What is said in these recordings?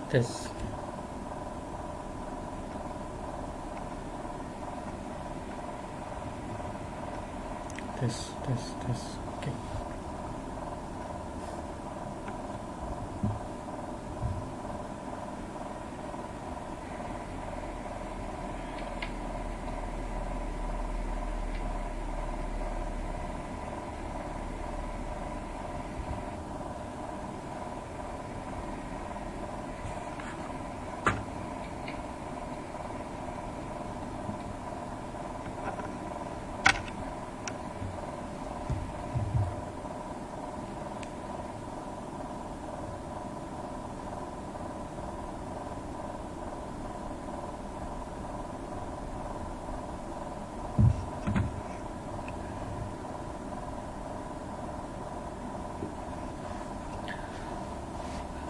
Tes, tes. Oke.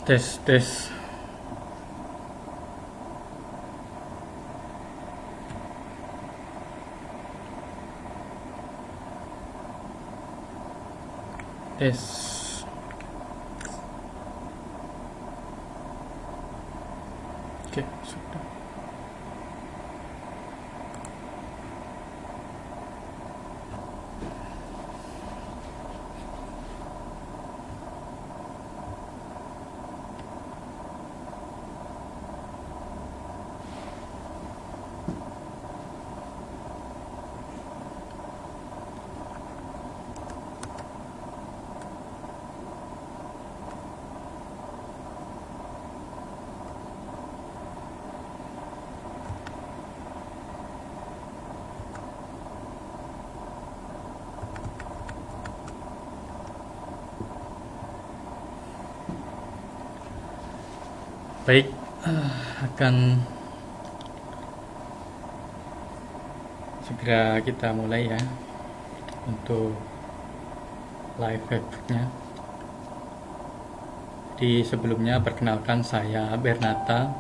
Tes. Tes. Oke, sudah. Baik, akan segera kita mulai ya untuk live webnya. Di sebelumnya perkenalkan, saya Bernata.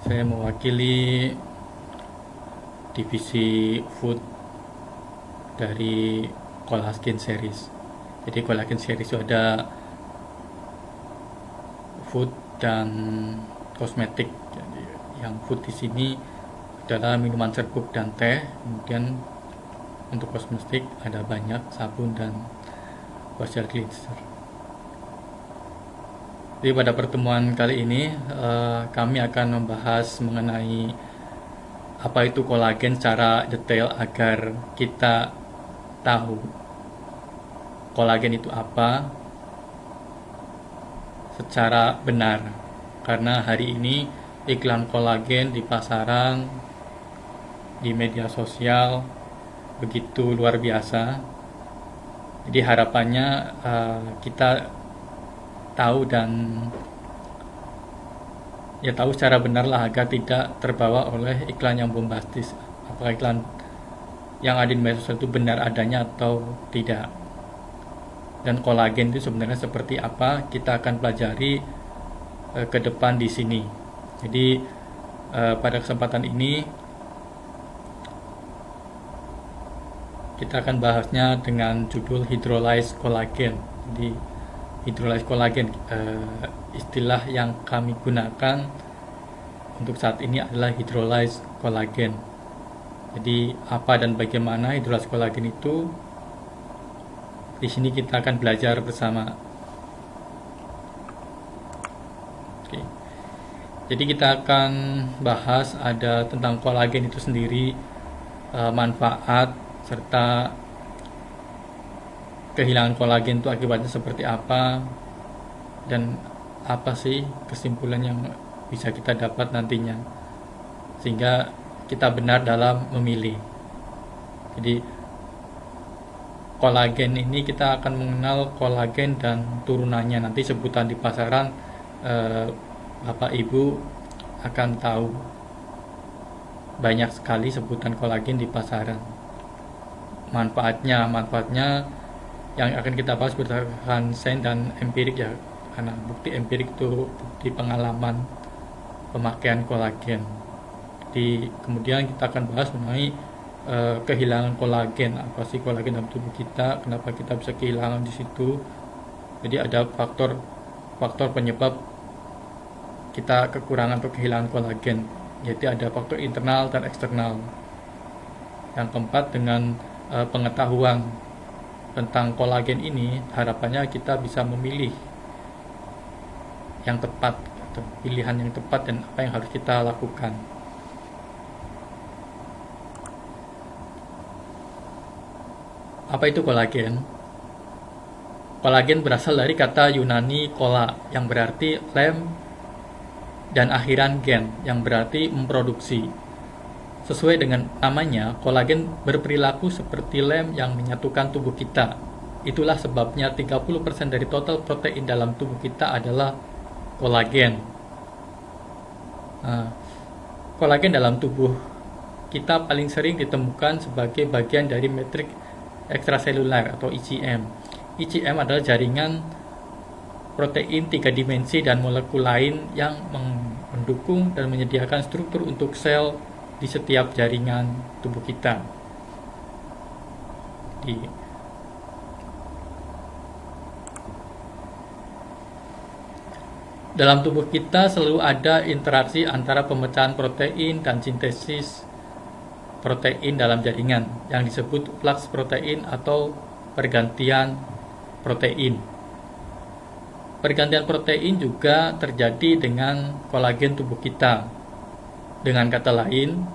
Saya mewakili divisi food dari Collagen Series. Jadi Collagen Series itu ada food dan kosmetik. Jadi yang food di sini adalah minuman serbuk dan teh. Kemudian untuk kosmetik ada banyak sabun dan facial cleanser. Jadi pada pertemuan kali ini kami akan membahas mengenai apa itu kolagen secara detail agar kita tahu kolagen itu apa secara benar, karena hari ini iklan kolagen di pasaran, di media sosial begitu luar biasa. Jadi harapannya kita tahu dan ya tahu secara benar lah, agar tidak terbawa oleh iklan yang bombastis. Apakah iklan yang ada di media sosial itu benar adanya atau tidak, dan kolagen itu sebenarnya seperti apa, kita akan pelajari ke depan di sini. Jadi pada kesempatan ini kita akan bahasnya dengan judul hydrolyzed collagen. Jadi hydrolyzed collagen, istilah yang kami gunakan untuk saat ini adalah hydrolyzed collagen. Jadi apa dan bagaimana hydrolyzed collagen itu, di sini kita akan belajar bersama. Oke. Jadi kita akan bahas ada tentang kolagen itu sendiri, manfaat serta kehilangan kolagen itu akibatnya seperti apa, dan apa sih kesimpulan yang bisa kita dapat nantinya, sehingga kita benar dalam memilih. Jadi kolagen ini kita akan mengenal kolagen dan turunannya. Nanti sebutan di pasaran Bapak Ibu akan tahu banyak sekali sebutan kolagen di pasaran. Manfaatnya yang akan kita bahas berdasarkan sains dan empirik ya, karena bukti empirik itu bukti pengalaman pemakaian kolagen. Kemudian kita akan bahas mengenai kehilangan kolagen. Apa sih kolagen dalam tubuh kita, kenapa kita bisa kehilangan di situ. Jadi ada faktor faktor penyebab kita kekurangan atau kehilangan kolagen, yaitu ada faktor internal dan eksternal. Yang keempat, dengan pengetahuan tentang kolagen ini, harapannya kita bisa memilih yang tepat atau pilihan yang tepat dan apa yang harus kita lakukan. Apa itu kolagen? Kolagen berasal dari kata Yunani kola yang berarti lem dan akhiran gen yang berarti memproduksi. Sesuai dengan namanya, kolagen berperilaku seperti lem yang menyatukan tubuh kita. Itulah sebabnya 30% dari total protein dalam tubuh kita adalah kolagen. Kolagen dalam tubuh kita paling sering ditemukan sebagai bagian dari matriks ekstraseluler atau ECM. ECM adalah jaringan protein 3 dimensi dan molekul lain yang mendukung dan menyediakan struktur untuk sel di setiap jaringan tubuh kita. Dalam tubuh kita selalu ada interaksi antara pemecahan protein dan sintesis protein dalam jaringan yang disebut flux protein atau pergantian protein. Pergantian protein juga terjadi dengan kolagen tubuh kita. Dengan kata lain,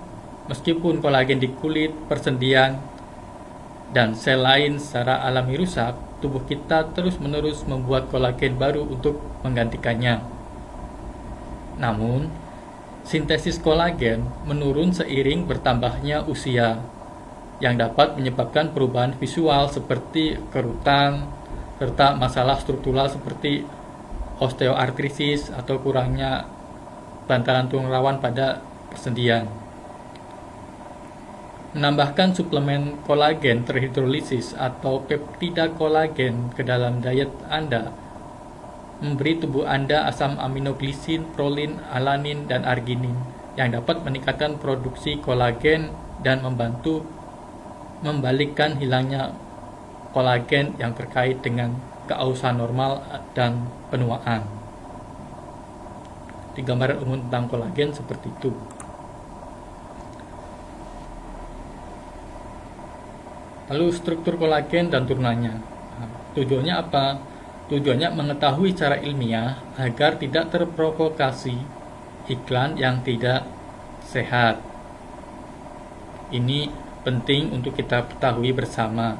meskipun kolagen di kulit, persendian, dan sel lain secara alami rusak, tubuh kita terus-menerus membuat kolagen baru untuk menggantikannya. Namun, sintesis kolagen menurun seiring bertambahnya usia, yang dapat menyebabkan perubahan visual seperti kerutan, serta masalah struktural seperti osteoartritis atau kurangnya bantalan tulang rawan pada persendian. Menambahkan suplemen kolagen terhidrolisis atau peptida kolagen ke dalam diet Anda memberi tubuh Anda asam aminoglisin, prolin, alanin, dan arginin yang dapat meningkatkan produksi kolagen dan membantu membalikkan hilangnya kolagen yang terkait dengan keausan normal dan penuaan. Di gambaran umum tentang kolagen seperti itu. Lalu struktur kolagen dan turunannya. Tujuannya apa? Tujuannya mengetahui secara ilmiah agar tidak terprovokasi iklan yang tidak sehat. Ini penting untuk kita ketahui bersama.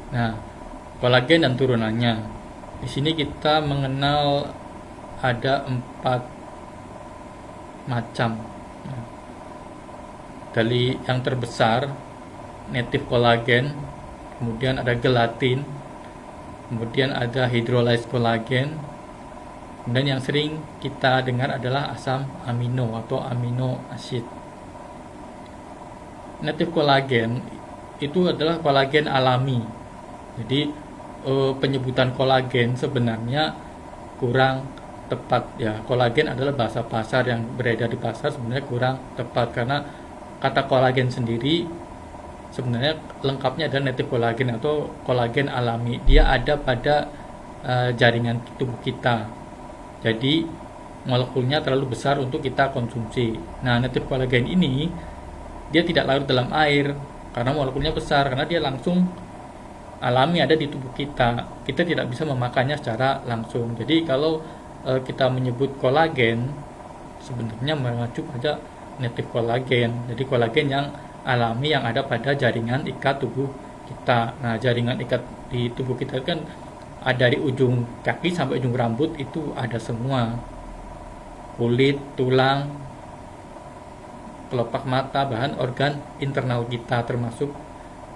Nah, kolagen dan turunannya. Di sini kita mengenal ada 4 macam. Dari yang terbesar, native kolagen, kemudian ada gelatin, kemudian ada hydrolyzed kolagen, kemudian yang sering kita dengar adalah asam amino atau amino acid. Native kolagen itu adalah kolagen alami. Jadi penyebutan kolagen sebenarnya kurang tepat ya. Kolagen adalah bahasa pasar yang beredar di pasar, sebenarnya kurang tepat karena kata kolagen sendiri sebenarnya lengkapnya adalah native kolagen atau kolagen alami. Dia ada pada jaringan tubuh kita. Jadi molekulnya terlalu besar untuk kita konsumsi. Nah, native kolagen ini dia tidak larut dalam air karena molekulnya besar, karena dia langsung alami ada di tubuh kita. Kita tidak bisa memakannya secara langsung. Jadi kalau kita menyebut kolagen sebenarnya mengacu pada native kolagen. Jadi kolagen yang alami yang ada pada jaringan ikat tubuh kita. Nah, jaringan ikat di tubuh kita kan ada dari ujung kaki sampai ujung rambut, itu ada semua. Kulit, tulang, kelopak mata, bahan organ internal kita termasuk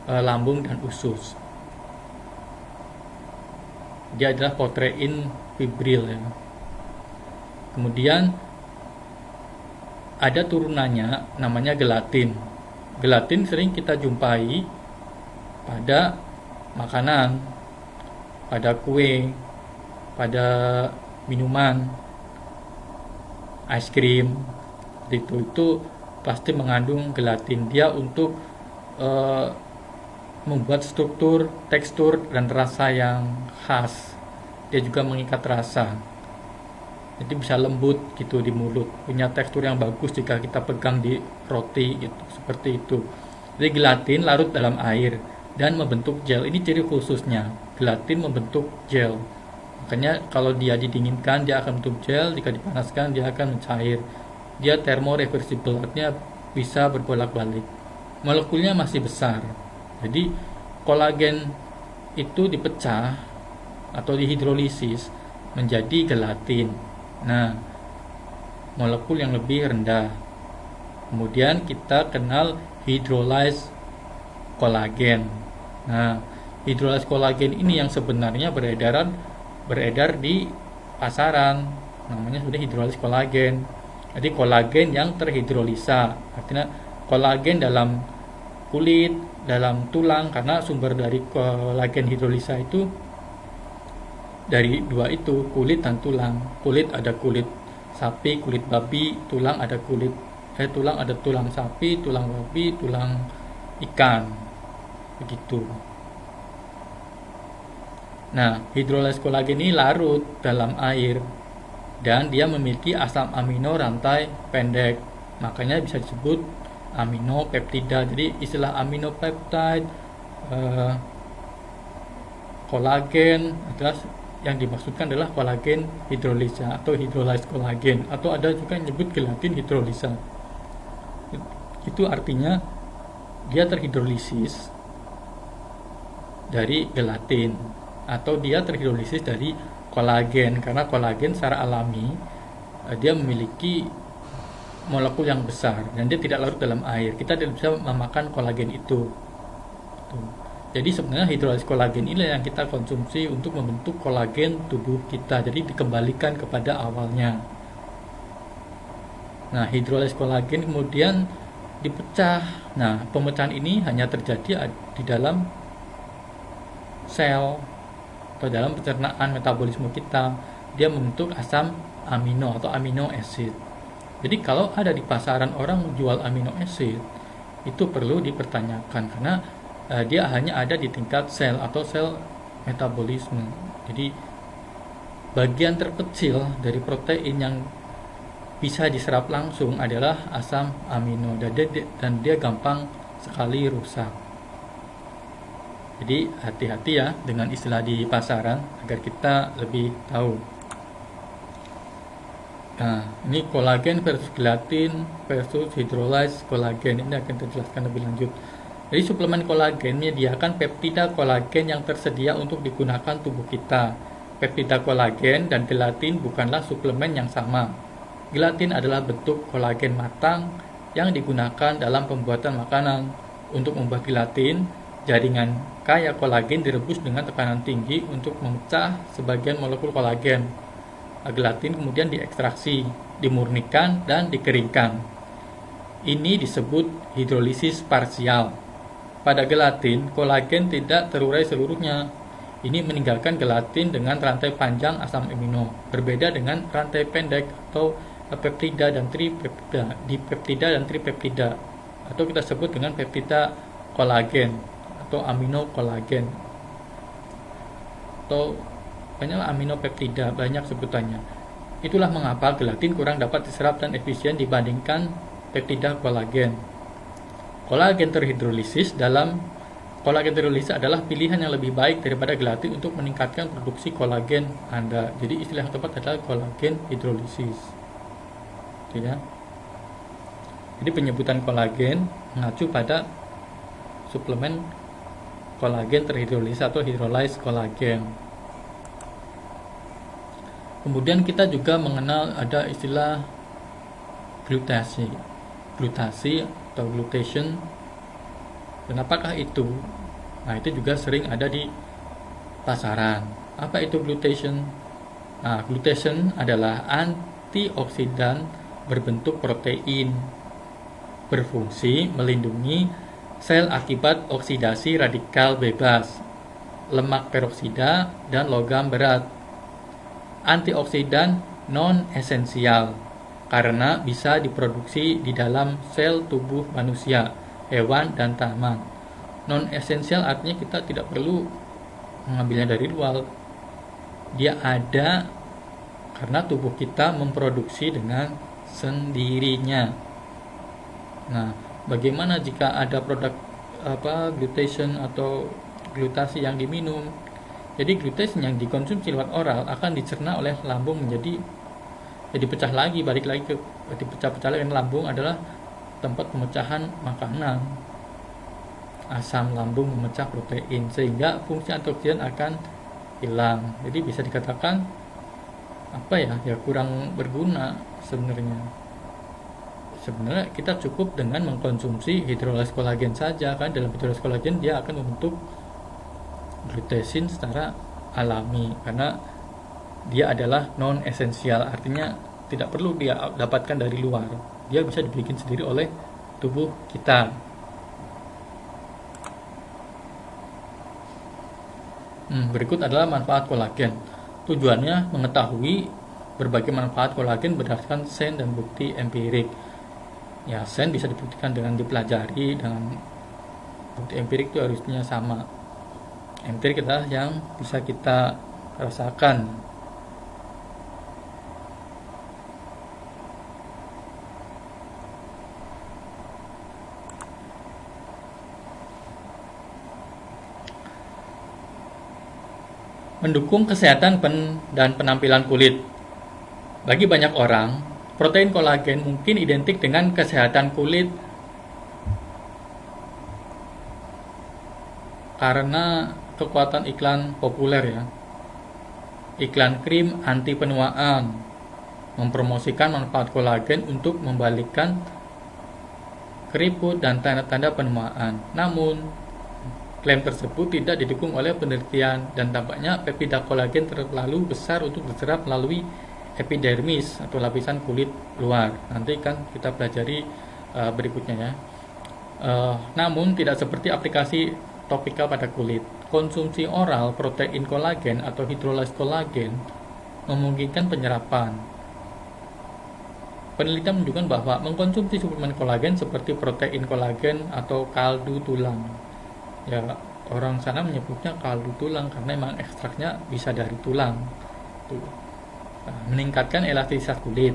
lambung dan usus. Dia adalah protein fibril ya. Kemudian ada turunannya namanya gelatin. Gelatin sering kita jumpai pada makanan, pada kue, pada minuman, es krim, itu pasti mengandung gelatin. Dia untuk membuat struktur, tekstur, dan rasa yang khas. Dia juga mengikat rasa. Jadi bisa lembut gitu di mulut, punya tekstur yang bagus jika kita pegang di roti gitu, seperti itu. Jadi gelatin larut dalam air dan membentuk gel. Ini ciri khususnya, gelatin membentuk gel. Makanya kalau dia didinginkan dia akan membentuk gel, jika dipanaskan dia akan mencair. Dia thermoreversible, artinya bisa berbolak-balik. Molekulnya masih besar. Jadi kolagen itu dipecah atau dihidrolisis menjadi gelatin. Nah, molekul yang lebih rendah. Kemudian kita kenal hydrolyzed kolagen. Nah, hydrolyzed kolagen ini yang sebenarnya beredar di pasaran. Namanya sudah hydrolyzed kolagen. Jadi kolagen yang terhidrolisa. Artinya kolagen dalam kulit, dalam tulang, karena sumber dari kolagen hidrolisa itu dari dua itu, kulit dan tulang. Kulit ada kulit sapi, kulit babi, tulang ada tulang sapi, tulang babi, tulang ikan. Begitu. Nah, hidrolysis kolagen ini larut dalam air dan dia memiliki asam amino rantai pendek. Makanya bisa disebut aminopeptida. Jadi istilah aminopeptide, kolagen adalah yang dimaksudkan adalah kolagen hidrolisa atau hydrolyzed kolagen, atau ada juga yang menyebut gelatin hidrolisa. Itu artinya dia terhidrolisis dari gelatin atau dia terhidrolisis dari kolagen, karena kolagen secara alami dia memiliki molekul yang besar dan dia tidak larut dalam air. Kita tidak bisa memakan kolagen itu. Jadi sebenarnya hidrolisis kolagen inilah yang kita konsumsi untuk membentuk kolagen tubuh kita. Jadi dikembalikan kepada awalnya. Nah, hidrolisis kolagen kemudian dipecah. Nah, pemecahan ini hanya terjadi di dalam sel atau dalam pencernaan metabolisme kita. Dia membentuk asam amino atau amino acid. Jadi kalau ada di pasaran orang menjual amino acid, itu perlu dipertanyakan karena dia hanya ada di tingkat sel atau sel metabolisme. Jadi bagian terkecil dari protein yang bisa diserap langsung adalah asam amino dan dia gampang sekali rusak. Jadi hati-hati ya dengan istilah di pasaran agar kita lebih tahu. Nah, ini kolagen versus gelatin versus hydrolyzed kolagen. Ini akan dijelaskan lebih lanjut. Jadi suplemen kolagen menyediakan peptida kolagen yang tersedia untuk digunakan tubuh kita. Peptida kolagen dan gelatin bukanlah suplemen yang sama. Gelatin adalah bentuk kolagen matang yang digunakan dalam pembuatan makanan. Untuk membuat gelatin, jaringan kaya kolagen direbus dengan tekanan tinggi untuk memecah sebagian molekul kolagen. Gelatin kemudian diekstraksi, dimurnikan, dan dikeringkan. Ini disebut hidrolisis parsial. Pada gelatin, kolagen tidak terurai seluruhnya. Ini meninggalkan gelatin dengan rantai panjang asam amino, berbeda dengan rantai pendek atau peptida dan tripeptida. Dipeptida dan tripeptida, atau kita sebut dengan peptida kolagen atau amino kolagen, atau banyak aminopeptida, banyak sebutannya. Itulah mengapa gelatin kurang dapat diserap dan efisien dibandingkan peptida kolagen. Kolagen terhidrolisis adalah pilihan yang lebih baik daripada gelatin untuk meningkatkan produksi kolagen Anda. Jadi istilah yang tepat adalah kolagen hidrolisis. Ya. Jadi penyebutan kolagen mengacu pada suplemen kolagen terhidrolisis atau hydrolyzed kolagen. Kemudian kita juga mengenal ada istilah glutasi atau glutation. Dan apakah itu? Nah, itu juga sering ada di pasaran. Apa itu glutation? Nah, glutation adalah antioksidan berbentuk protein, berfungsi melindungi sel akibat oksidasi radikal bebas, lemak peroksida, dan logam berat. Antioksidan non-esensial karena bisa diproduksi di dalam sel tubuh manusia, hewan, dan tanaman. Non esensial artinya kita tidak perlu mengambilnya dari luar. Dia ada karena tubuh kita memproduksi dengan sendirinya. Nah, bagaimana jika ada produk glutation atau glutasi yang diminum? Jadi glutation yang dikonsumsi lewat oral akan dicerna oleh lambung menjadi dipecah lagi, balik lagi ke dipecah-pecah lagi. Lambung adalah tempat pemecahan makanan. Asam lambung memecah protein sehingga fungsi antioksidan akan hilang. Jadi bisa dikatakan ya kurang berguna sebenarnya. Sebenarnya kita cukup dengan mengkonsumsi hidrolase kolagen saja, kan dalam hidrolase kolagen dia akan membentuk glutesin secara alami karena dia adalah non esensial, artinya tidak perlu dia dapatkan dari luar, dia bisa dibikin sendiri oleh tubuh kita. Berikut adalah manfaat kolagen. Tujuannya mengetahui berbagai manfaat kolagen berdasarkan sains dan bukti empirik. Ya, sains bisa dibuktikan dengan dipelajari, dengan bukti empirik itu harusnya sama. Empirik adalah yang bisa kita rasakan. Mendukung kesehatan dan penampilan kulit. Bagi banyak orang, protein kolagen mungkin identik dengan kesehatan kulit karena kekuatan iklan populer ya. Iklan krim anti penuaan mempromosikan manfaat kolagen untuk membalikkan keriput dan tanda-tanda penuaan. Namun, klaim tersebut tidak didukung oleh penelitian dan tampaknya peptida kolagen terlalu besar untuk diserap melalui epidermis atau lapisan kulit luar. Nanti kan kita pelajari berikutnya ya. Namun tidak seperti aplikasi topikal pada kulit. Konsumsi oral protein kolagen atau hidrolase kolagen memungkinkan penyerapan. Penelitian menunjukkan bahwa mengkonsumsi suplemen kolagen seperti protein kolagen atau kaldu tulang. Ya, orang sana menyebutnya kaldu tulang karena memang ekstraknya bisa dari tulang. Meningkatkan elastisitas kulit,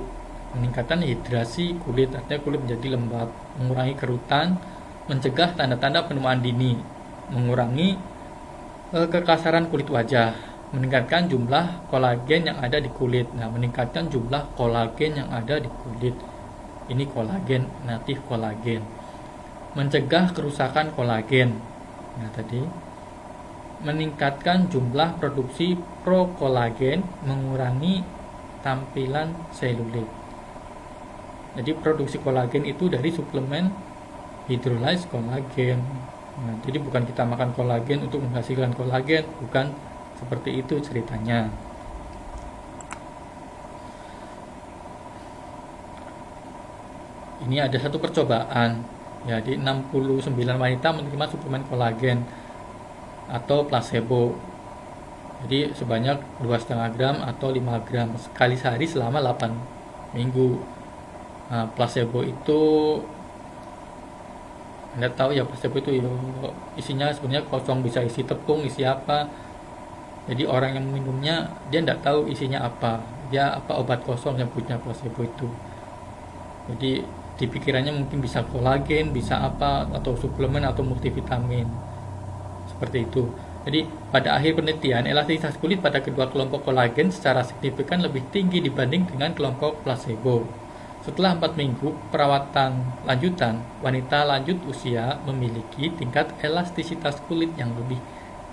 meningkatkan hidrasi kulit, artinya kulit menjadi lembab, mengurangi kerutan, mencegah tanda-tanda penuaan dini, mengurangi kekasaran kulit wajah, meningkatkan jumlah kolagen yang ada di kulit. Nah, meningkatkan jumlah kolagen yang ada di kulit. Ini kolagen, natif kolagen. Mencegah kerusakan kolagen. Nah, tadi meningkatkan jumlah produksi prokolagen, mengurangi tampilan selulit. Jadi produksi kolagen itu dari suplemen hidrolase kolagen. Nah, jadi bukan kita makan kolagen untuk menghasilkan kolagen, bukan seperti itu ceritanya. Ini ada satu percobaan. Jadi 69 wanita menerima suplemen kolagen atau placebo. Jadi sebanyak 2,5 gram atau 5 gram sekali sehari selama 8 minggu. Nah, placebo itu Anda tahu ya, placebo itu isinya sebenarnya kosong, bisa isi tepung, isi apa. Jadi orang yang minumnya dia tidak tahu isinya apa. Dia obat kosong yang punya placebo itu. Jadi di pikirannya mungkin bisa kolagen, bisa apa, atau suplemen atau multivitamin seperti itu. Jadi pada akhir penelitian, elastisitas kulit pada kedua kelompok kolagen secara signifikan lebih tinggi dibanding dengan kelompok placebo. Setelah 4 minggu perawatan lanjutan, wanita lanjut usia memiliki tingkat elastisitas kulit yang lebih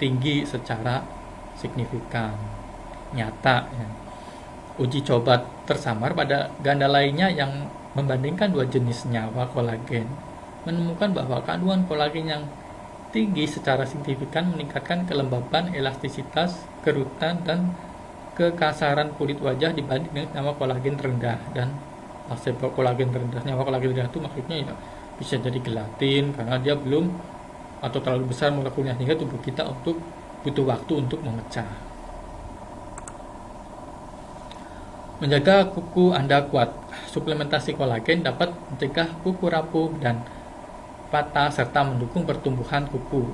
tinggi secara signifikan. Nyata ya. Uji coba tersamar pada ganda lainnya yang membandingkan dua jenis senyawa kolagen menemukan bahwa kandungan kolagen yang tinggi secara signifikan meningkatkan kelembaban, elastisitas, kerutan, dan kekasaran kulit wajah dibanding dengan senyawa kolagen rendah. Dan placebo kolagen rendah, senyawa kolagen rendah itu maksudnya ya bisa jadi gelatin karena dia belum atau terlalu besar molekulnya sehingga tubuh kita butuh waktu untuk memecah. Menjaga kuku Anda kuat. Suplementasi kolagen dapat mencegah kuku rapuh dan patah serta mendukung pertumbuhan kuku.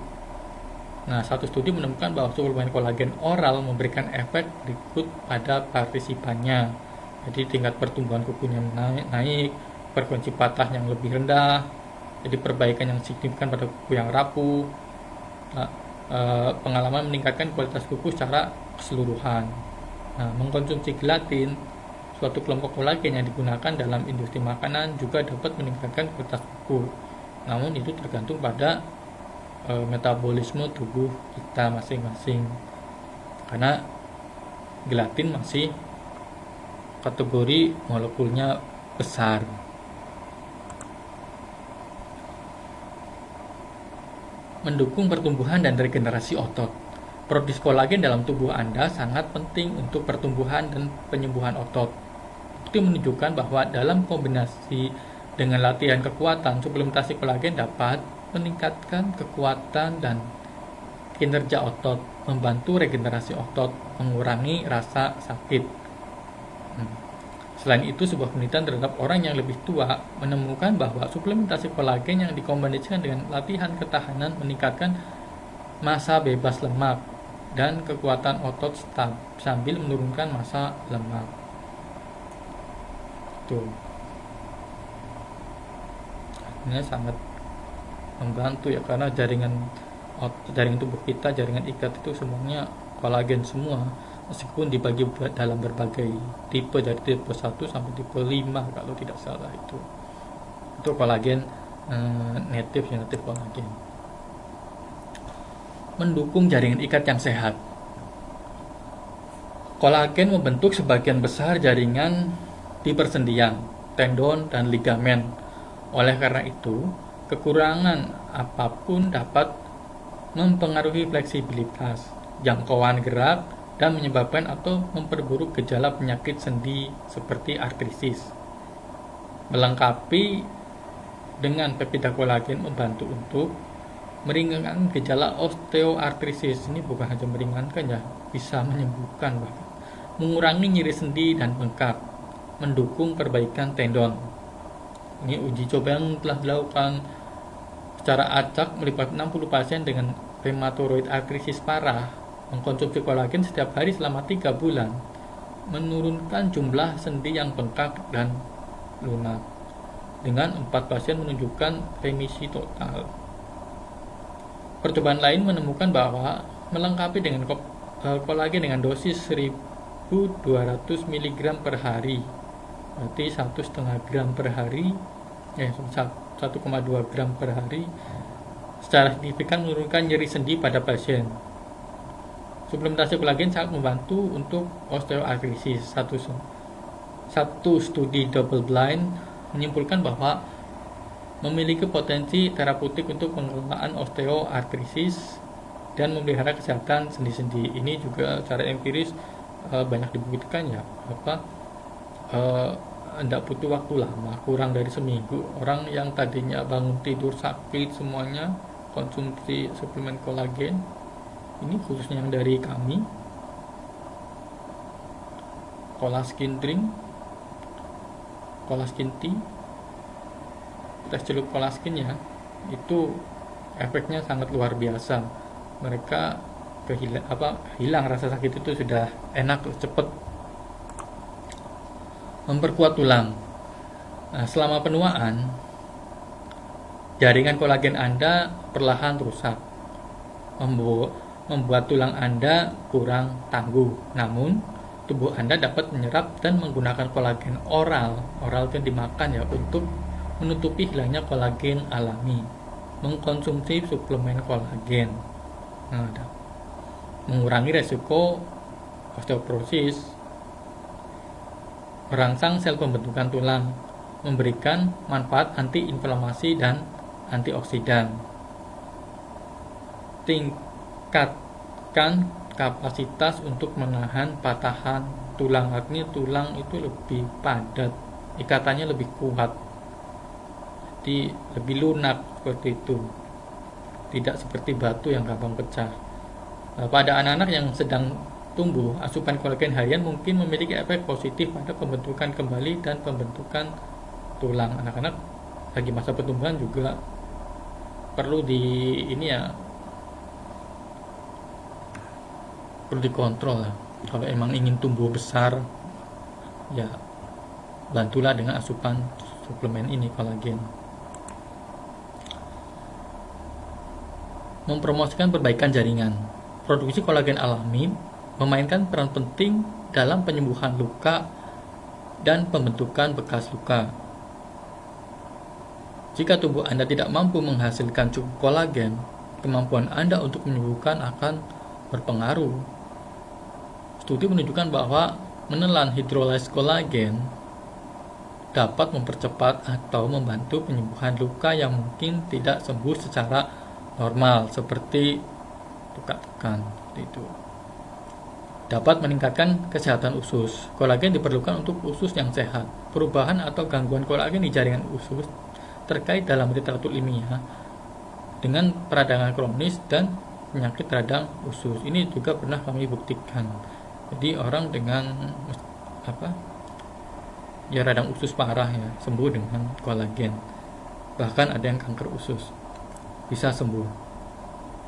Nah, satu studi menemukan bahwa suplemen kolagen oral memberikan efek berikut pada partisipannya. Jadi tingkat pertumbuhan kukunya naik, frekuensi patah yang lebih rendah, jadi perbaikan yang signifikan pada kuku yang rapuh, pengalaman meningkatkan kualitas kuku secara keseluruhan. Nah, mengkonsumsi gelatin, suatu kelompok kolagen yang digunakan dalam industri makanan juga dapat meningkatkan kualitas kuku. Namun itu tergantung pada metabolisme tubuh kita masing-masing, karena gelatin masih kategori molekulnya besar. Mendukung pertumbuhan dan regenerasi otot. Produksi kolagen dalam tubuh Anda sangat penting untuk pertumbuhan dan penyembuhan otot. Itu menunjukkan bahwa dalam kombinasi dengan latihan kekuatan, suplementasi kolagen dapat meningkatkan kekuatan dan kinerja otot, membantu regenerasi otot, mengurangi rasa sakit. Selain itu, sebuah penelitian terhadap orang yang lebih tua menemukan bahwa suplementasi kolagen yang dikombinasikan dengan latihan ketahanan meningkatkan massa bebas lemak dan kekuatan otot sambil menurunkan massa lemak. Tuh. Ini sangat membantu ya, karena jaringan tubuh kita, jaringan ikat itu semuanya kolagen semua, meskipun dibagi dalam berbagai tipe, dari tipe 1 sampai tipe 5 kalau tidak salah. Itu kolagen native kolagen. Mendukung jaringan ikat yang sehat. Kolagen membentuk sebagian besar jaringan di persendian, tendon, dan ligamen. Oleh karena itu, kekurangan apapun dapat mempengaruhi fleksibilitas, jangkauan gerak, dan menyebabkan atau memperburuk gejala penyakit sendi seperti artritis. Melengkapi dengan peptida kolagen membantu untuk meringankan gejala osteoartritis. Ini bukan hanya meringankan ya, bisa menyembuhkan bahkan. Mengurangi nyeri sendi dan bengkak, mendukung perbaikan tendon. Ini uji coba yang telah dilakukan secara acak melibatkan 60 pasien dengan rheumatoid arthritis parah. Mengkonsumsi kolagen setiap hari selama 3 bulan menurunkan jumlah sendi yang bengkak dan lunak. Dengan 4 pasien menunjukkan remisi total. Percobaan lain menemukan bahwa melengkapi dengan kolagen dengan dosis 1200 mg per hari, berarti 1,5 gram per hari, 1,2 gram per hari, secara signifikan menurunkan nyeri sendi pada pasien. Suplementasi kolagen sangat membantu untuk osteoartritis. Satu studi double blind menyimpulkan bahwa memiliki potensi terapeutik untuk pengelolaan osteoartritis dan memelihara kesehatan sendi-sendi. Ini juga secara empiris banyak dibuktikan ya, tidak butuh waktu lama, kurang dari seminggu. Orang yang tadinya bangun tidur sakit semuanya konsumsi suplemen kolagen. Ini khususnya yang dari kami, Colaskin Drink, Colaskin Tea, tes celup Colaskin ya, itu efeknya sangat luar biasa. Mereka hilang rasa sakit itu sudah enak, cepet. Memperkuat tulang. Nah, selama penuaan, jaringan kolagen Anda perlahan rusak, membuat tulang Anda kurang tangguh. Namun, tubuh Anda dapat menyerap dan menggunakan kolagen oral itu dimakan ya, untuk menutupi hilangnya kolagen alami. Mengkonsumsi suplemen kolagen, mengurangi resiko osteoporosis, merangsang sel pembentukan tulang, memberikan manfaat anti-inflamasi dan antioksidan, tingkatkan kapasitas untuk menahan patahan tulang. Artinya tulang itu lebih padat, ikatannya lebih kuat, jadi lebih lunak seperti itu, tidak seperti batu yang gampang pecah. Pada anak-anak yang sedang tumbuh, asupan kolagen harian mungkin memiliki efek positif pada pembentukan kembali dan pembentukan tulang. Anak-anak lagi masa pertumbuhan juga perlu di ini ya, perlu dikontrol lah. Kalau emang ingin tumbuh besar, ya bantulah dengan asupan suplemen ini, kolagen. Mempromosikan perbaikan jaringan. Produksi kolagen alami memainkan peran penting dalam penyembuhan luka dan pembentukan bekas luka. Jika tubuh Anda tidak mampu menghasilkan cukup kolagen, kemampuan Anda untuk menyembuhkan akan berpengaruh. Studi menunjukkan bahwa menelan hidrolase kolagen dapat mempercepat atau membantu penyembuhan luka yang mungkin tidak sembuh secara normal, seperti luka tekan. Itu dapat meningkatkan kesehatan usus. Kolagen diperlukan untuk usus yang sehat. Perubahan atau gangguan kolagen di jaringan usus terkait dalam literatur ilmiah dengan peradangan kronis dan penyakit radang usus. Ini juga pernah kami buktikan. Jadi orang dengan radang usus parah ya sembuh dengan kolagen. Bahkan ada yang kanker usus bisa sembuh,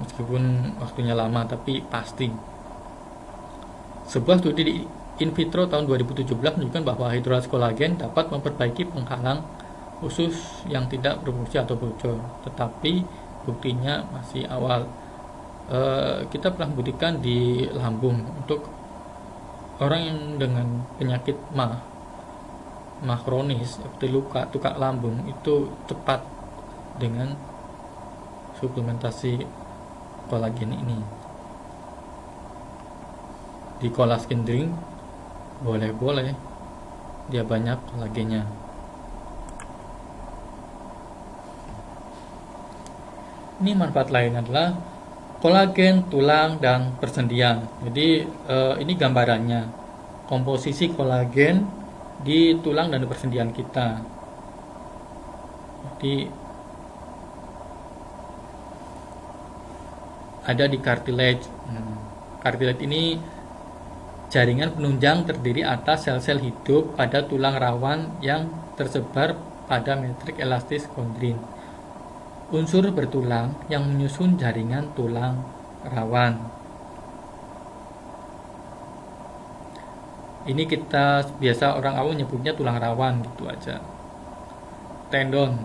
meskipun waktunya lama, tapi pasti. Sebuah studi di in vitro tahun 2017 menunjukkan bahwa hidrolase kolagen dapat memperbaiki penghalang usus yang tidak berfungsi atau bocor, tetapi buktinya masih awal. Kita pernah buktikan di lambung untuk orang yang dengan penyakit mah kronis seperti luka lambung, itu cepat dengan suplementasi kolagen ini. Di collagen drink boleh dia banyak kolagennya. Ini manfaat lain adalah kolagen tulang dan persendian. Jadi ini gambarannya komposisi kolagen di tulang dan persendian kita. Jadi ada di cartilage. Cartilage ini jaringan penunjang terdiri atas sel-sel hidup pada tulang rawan yang tersebar pada metrik elastis kondrin. Unsur bertulang yang menyusun jaringan tulang rawan. Ini kita biasa orang awam nyebutnya tulang rawan gitu aja. Tendon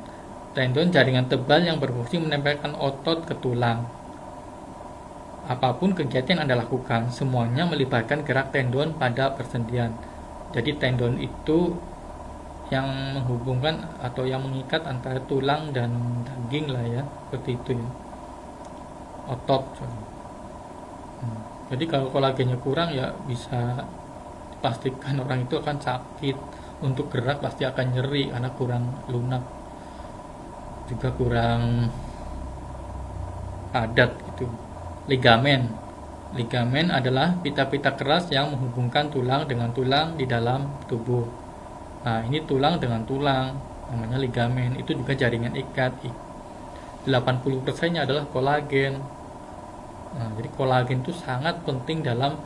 jaringan tebal yang berfungsi menempelkan otot ke tulang. Apapun kegiatan yang Anda lakukan, semuanya melibatkan gerak tendon pada persendian. Jadi tendon itu yang menghubungkan atau yang mengikat antara tulang dan daging lah ya, seperti itu ya. Otot. Jadi kalau kolagennya kurang ya bisa dipastikan orang itu akan sakit. Untuk gerak pasti akan nyeri karena kurang lunak, juga kurang padat gitu. Ligamen adalah pita-pita keras yang menghubungkan tulang dengan tulang di dalam tubuh. Nah, ini tulang dengan tulang, namanya ligamen. Itu juga jaringan ikat. 80%-nya adalah kolagen. Nah, jadi kolagen itu sangat penting dalam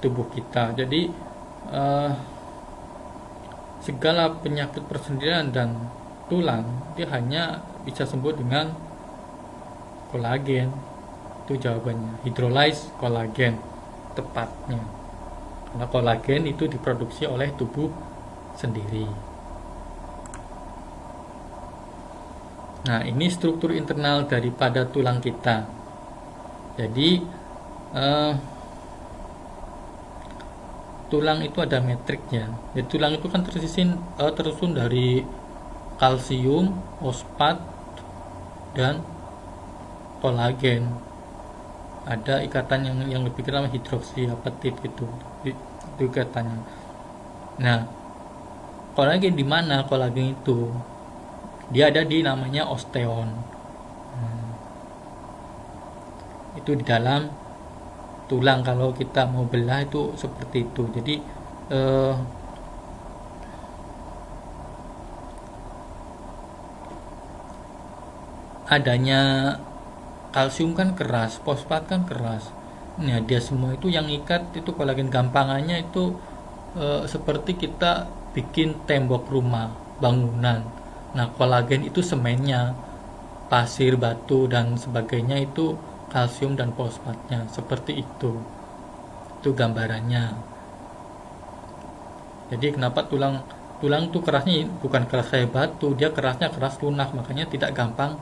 tubuh kita. Jadi segala penyakit persendian dan tulang dia hanya bisa sembuh dengan kolagen. Itu jawabannya, hidrolase kolagen tepatnya, karena kolagen itu diproduksi oleh tubuh sendiri. Nah, ini struktur internal daripada tulang kita. Jadi tulang itu ada matriksnya. Jadi tulang itu kan tersusun dari kalsium, fosfat, dan kolagen. Ada ikatan yang lebih kenal hidroksiapatid gitu. Itu ikatannya. Nah, kolagen di mana kolagen itu? Dia ada di namanya osteon. Itu di dalam tulang. Kalau kita mau belah itu seperti itu. Jadi adanya kalsium kan keras, fosfat kan keras. Nah, dia semua itu yang ikat itu kolagen. Gampangannya itu seperti kita bikin tembok rumah, bangunan. Nah, kolagen itu semennya. pasir, batu dan sebagainya itu kalsium dan fosfatnya, seperti itu gambarannya. Jadi kenapa tulang tuh kerasnya bukan keras kayak batu, dia kerasnya keras lunak, makanya tidak gampang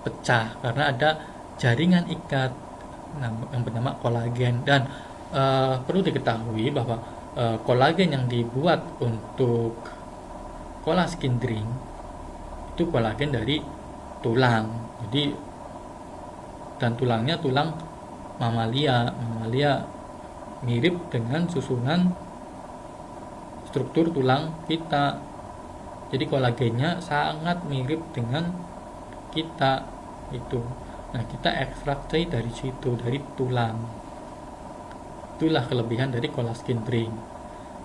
pecah karena ada jaringan ikat yang bernama kolagen. Dan perlu diketahui bahwa kolagen yang dibuat untuk collagen drink itu kolagen dari tulang. Jadi dan tulangnya tulang mamalia mirip dengan susunan struktur tulang kita. Jadi kolagennya sangat mirip dengan kita itu. Nah, kita ekstraksi dari situ, dari tulang. Itulah kelebihan dari collagen drink.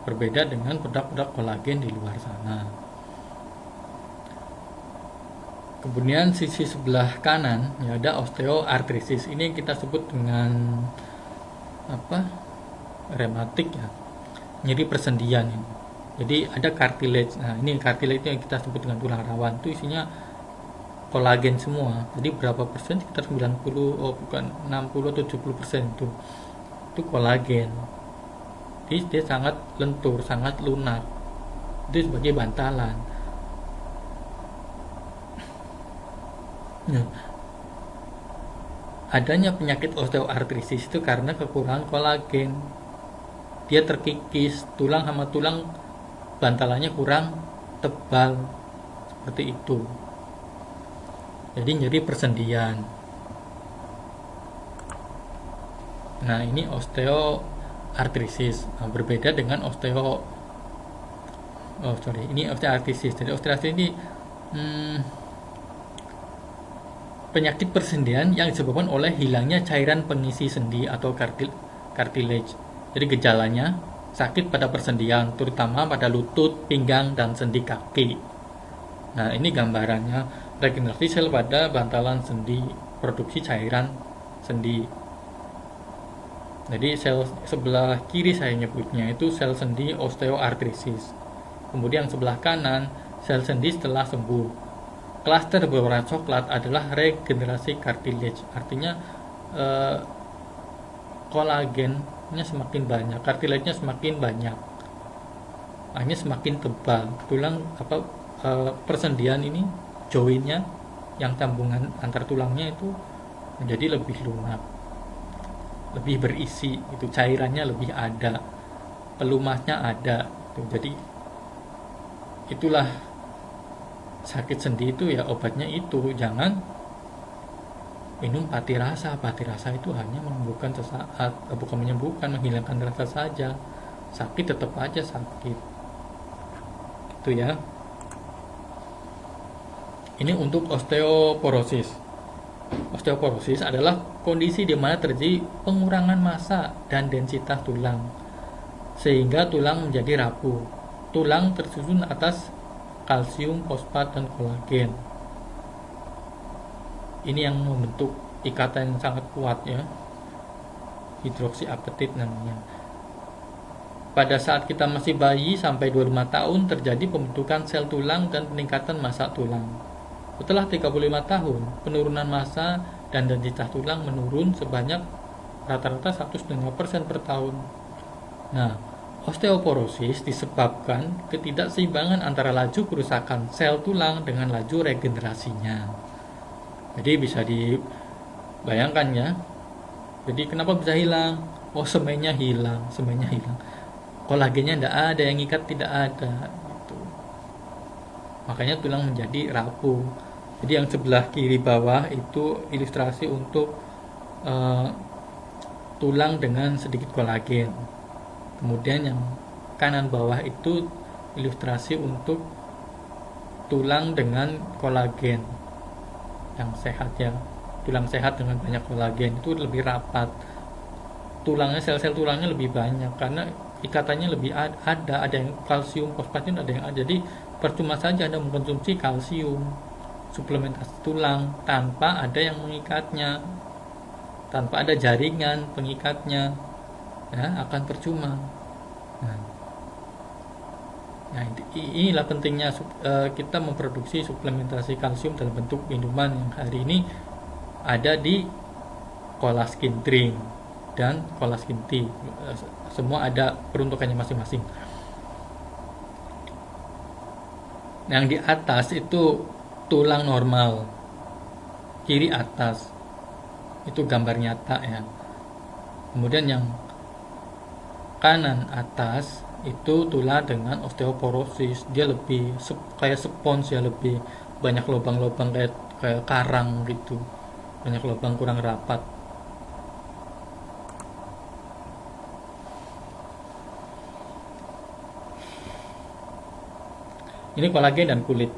Berbeda dengan produk-produk kolagen di luar sana. Kemudian sisi sebelah kanan ya ada osteoartritis. Ini yang kita sebut dengan rematik ya, nyeri persendian ini. Jadi ada cartilage. Nah, ini cartilage yang kita sebut dengan tulang rawan. Itu isinya kolagen semua. Jadi berapa persen? Sekitar 60 atau 70% itu kolagen. Jadi dia sangat lentur, sangat lunak. Itu sebagai bantalan. Nah, adanya penyakit osteoartritis itu karena kekurangan kolagen. Dia terkikis, tulang sama tulang bantalannya kurang tebal, seperti itu. Jadi nyeri persendian. Nah, ini osteoartritis. Nah, berbeda dengan ini osteoartritis. Jadi osteoartritis ini penyakit persendian yang disebabkan oleh hilangnya cairan pengisi sendi atau cartilage. Jadi gejalanya sakit pada persendian, terutama pada lutut, pinggang, dan sendi kaki. Nah, ini gambarannya regenerasi sel pada bantalan sendi, produksi cairan sendi. Jadi sel sebelah kiri saya nyebutnya itu sel sendi osteoartritis. Kemudian sebelah kanan sel sendi setelah sembuh. Klaster berwarna coklat adalah regenerasi cartilage. Artinya kolagennya semakin banyak, cartilage-nya semakin banyak, hanya semakin tebal. Tulang persendian ini, joinnya, yang sambungan antar tulangnya itu menjadi lebih lunak, lebih berisi. Itu cairannya lebih ada, pelumasnya ada. Jadi itulah sakit sendi itu ya, obatnya itu jangan minum pati rasa. Pati rasa itu hanya menyembuhkan sesaat, bukan menyembuhkan, menghilangkan rasa saja. Sakit tetap aja sakit. Itu ya. Ini untuk osteoporosis. Osteoporosis adalah kondisi di mana terjadi pengurangan massa dan densitas tulang sehingga tulang menjadi rapuh. Tulang tersusun atas kalsium, fosfat, dan kolagen. Ini yang membentuk ikatan yang sangat kuat ya. Hidroksiapetit namanya. Pada saat kita masih bayi sampai 25 tahun terjadi pembentukan sel tulang dan peningkatan massa tulang. Setelah 35 tahun, penurunan massa dan densitas tulang menurun sebanyak rata-rata 1,5% per tahun. Nah, osteoporosis disebabkan ketidakseimbangan antara laju kerusakan sel tulang dengan laju regenerasinya. Jadi bisa dibayangkan ya. Jadi kenapa bisa hilang? Oh, semennya hilang. Kolagennya tidak ada, yang ikat tidak ada. Gitu. Makanya tulang menjadi rapuh. Jadi yang sebelah kiri bawah itu ilustrasi untuk tulang dengan sedikit kolagen. Kemudian yang kanan bawah itu ilustrasi untuk tulang dengan kolagen yang sehat ya. Tulang sehat dengan banyak kolagen itu lebih rapat. Tulangnya, sel-sel tulangnya lebih banyak karena ikatannya lebih ada yang kalsium, fosfatnya ada yang ada. Jadi percuma saja Anda mengkonsumsi kalsium, suplementasi tulang tanpa ada yang mengikatnya, tanpa ada jaringan pengikatnya. Ya, akan percuma. Nah, Nah, inilah pentingnya kita memproduksi suplementasi kalsium dalam bentuk minuman yang hari ini ada di Colaskin Drink dan Colaskin Tea. Semua ada peruntukannya masing-masing. Yang di atas itu tulang normal, kiri atas itu gambar nyata ya. Kemudian yang kanan atas itu tulang dengan osteoporosis, dia lebih kayak spons ya, lebih banyak lubang-lubang kayak karang gitu, banyak lubang kurang rapat. Ini kolagen dan kulit.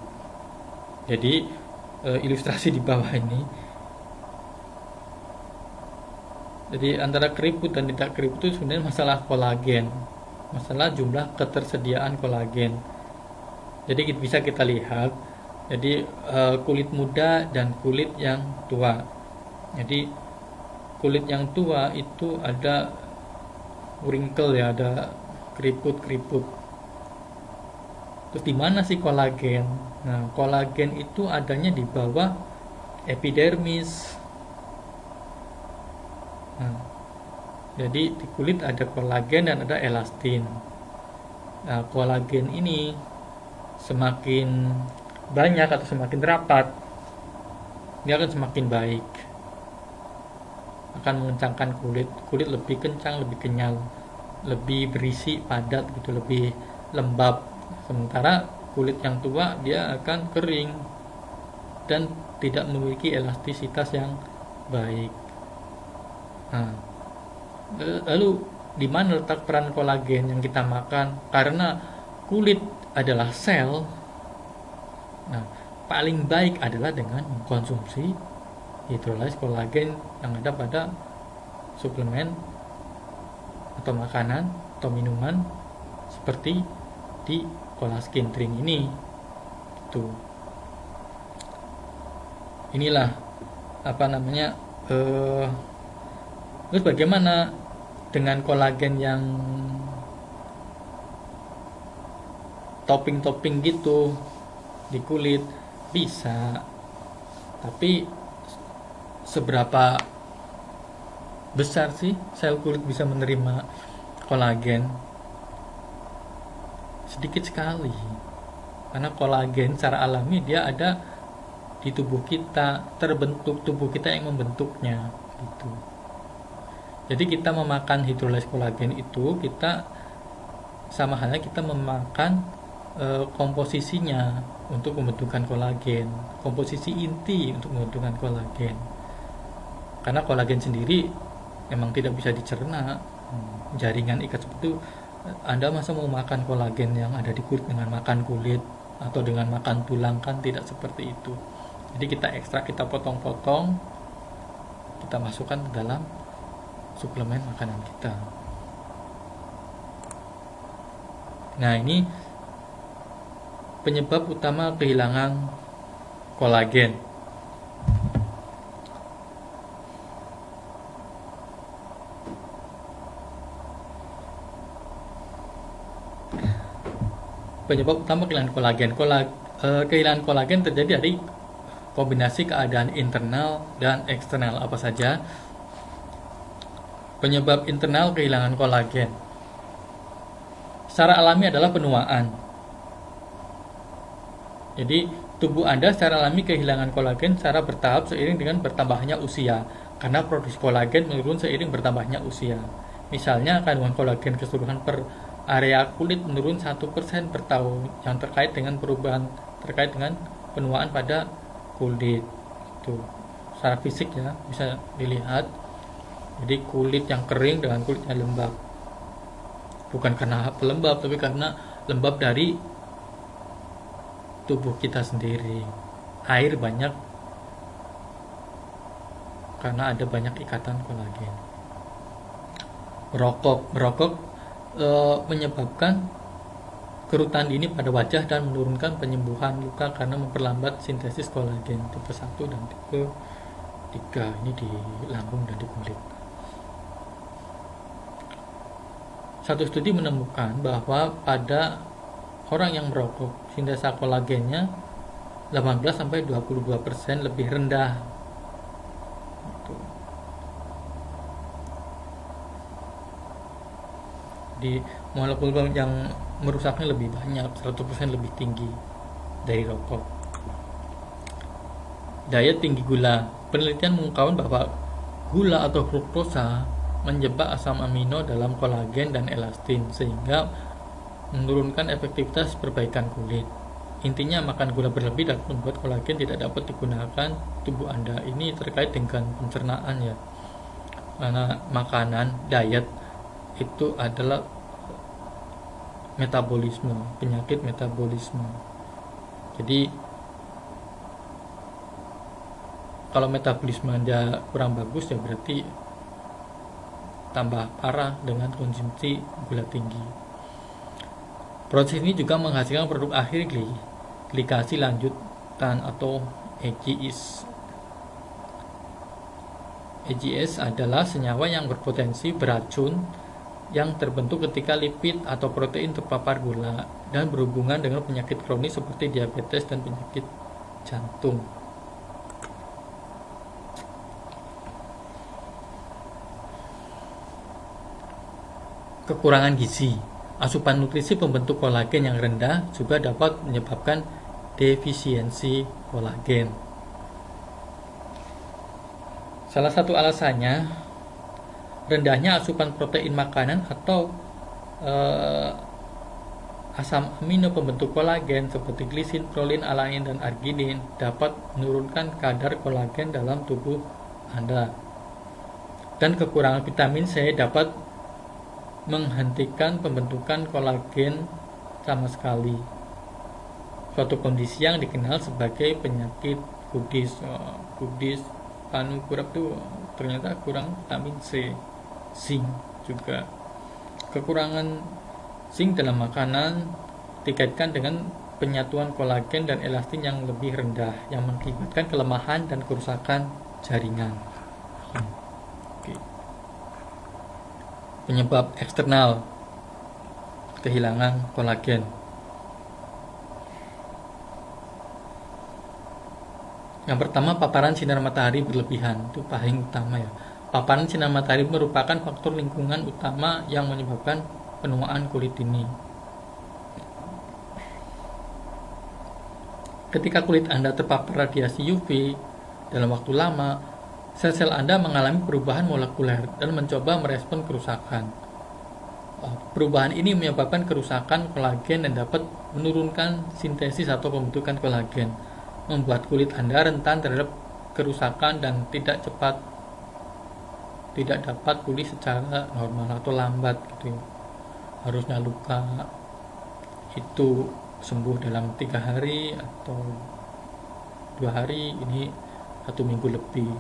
Jadi ilustrasi di bawah ini. Jadi antara keriput dan tidak keriput itu sebenarnya masalah kolagen, masalah jumlah ketersediaan kolagen. Jadi bisa kita lihat, jadi kulit muda dan kulit yang tua. Jadi kulit yang tua itu ada wrinkle ya, ada keriput-keriput. Terus di mana sih kolagen? Nah, kolagen itu adanya di bawah epidermis. Nah, jadi di kulit ada kolagen dan ada elastin. Nah, kolagen ini semakin banyak atau semakin rapat, dia akan semakin baik. Akan mengencangkan kulit lebih kencang, lebih kenyal, lebih berisi, padat gitu, lebih lembab. Sementara kulit yang tua dia akan kering dan tidak memiliki elastisitas yang baik. Nah, lalu di mana letak peran kolagen yang kita makan? Karena kulit adalah sel. Nah, paling baik adalah dengan mengkonsumsi hydrolyzed kolagen yang ada pada suplemen atau makanan atau minuman seperti di Colaskin Drink ini. Tuh. Inilah apa namanya? Terus bagaimana dengan kolagen yang topping-topping gitu di kulit? Bisa, tapi seberapa besar sih sel kulit bisa menerima kolagen? Sedikit sekali, karena kolagen secara alami dia ada di tubuh kita, terbentuk tubuh kita yang membentuknya gitu. Jadi kita memakan hydrolyzed kolagen itu kita sama halnya kita memakan komposisinya untuk pembentukan kolagen, komposisi inti untuk pembentukan kolagen. Karena kolagen sendiri memang tidak bisa dicerna, jaringan ikat seperti itu. Anda masa mau makan kolagen yang ada di kulit dengan makan kulit atau dengan makan tulang? Kan tidak seperti itu. Jadi kita ekstrak, kita potong-potong, kita masukkan ke dalam suplemen makanan kita. Nah, ini penyebab utama kehilangan kolagen. Penyebab utama kehilangan kolagen. Kehilangan kolagen terjadi dari kombinasi keadaan internal dan eksternal. Apa saja? Penyebab internal kehilangan kolagen secara alami adalah penuaan. Jadi tubuh Anda secara alami kehilangan kolagen secara bertahap seiring dengan bertambahnya usia, karena produksi kolagen menurun seiring bertambahnya usia. Misalnya kandungan kolagen keseluruhan per area kulit menurun 1% per tahun, yang terkait dengan perubahan terkait dengan penuaan pada kulit. Itu secara fisik ya, bisa dilihat. Jadi kulit yang kering dengan kulit yang lembab, bukan karena pelembab, tapi karena lembab dari tubuh kita sendiri. Air banyak karena ada banyak ikatan kolagen. Merokok menyebabkan kerutan dini pada wajah dan menurunkan penyembuhan luka karena memperlambat sintesis kolagen tipe 1 dan tipe 3. Ini di lambung dan di kulit. Satu studi menemukan bahwa pada orang yang merokok sintesa kolagennya 18-22% lebih rendah. Di molekul yang merusaknya lebih banyak, 100% lebih tinggi dari rokok. Daya tinggi gula. Penelitian mengungkapkan bahwa gula atau fruktosa menjebak asam amino dalam kolagen dan elastin sehingga menurunkan efektivitas perbaikan kulit. Intinya makan gula berlebih dapat membuat kolagen tidak dapat digunakan tubuh Anda. Ini terkait dengan pencernaan ya. Karena makanan, diet itu adalah metabolisme, penyakit metabolisme. Jadi kalau metabolisme Anda kurang bagus ya berarti tambah parah dengan konsumsi gula tinggi. Proses ini juga menghasilkan produk akhir glikasi lanjutan atau EGS. EGS adalah senyawa yang berpotensi beracun yang terbentuk ketika lipid atau protein terpapar gula dan berhubungan dengan penyakit kronis seperti diabetes dan penyakit jantung. Kekurangan gizi. Asupan nutrisi pembentuk kolagen yang rendah juga dapat menyebabkan defisiensi kolagen. Salah satu alasannya rendahnya asupan protein makanan atau asam amino pembentuk kolagen seperti glisin, prolin, alain, dan arginin dapat menurunkan kadar kolagen dalam tubuh Anda. Dan kekurangan vitamin C dapat menghentikan pembentukan kolagen sama sekali. Suatu kondisi yang dikenal sebagai penyakit kudis. Kudis anu kurap tuh ternyata kurang vitamin C, zinc juga. Kekurangan zinc dalam makanan dikaitkan dengan penyatuan kolagen dan elastin yang lebih rendah yang mengakibatkan kelemahan dan kerusakan jaringan. Penyebab eksternal kehilangan kolagen. Yang pertama, paparan sinar matahari berlebihan. Itu paling utama ya. Paparan sinar matahari merupakan faktor lingkungan utama yang menyebabkan penuaan kulit ini. Ketika kulit Anda terpapar radiasi UV dalam waktu lama, sel-sel Anda mengalami perubahan molekuler dan mencoba merespon kerusakan. Perubahan ini menyebabkan kerusakan kolagen dan dapat menurunkan sintesis atau pembentukan kolagen, membuat kulit Anda rentan terhadap kerusakan dan tidak dapat pulih secara normal atau lambat gitu. Harusnya luka itu sembuh dalam 3 hari atau 2 hari, ini 1 minggu lebih,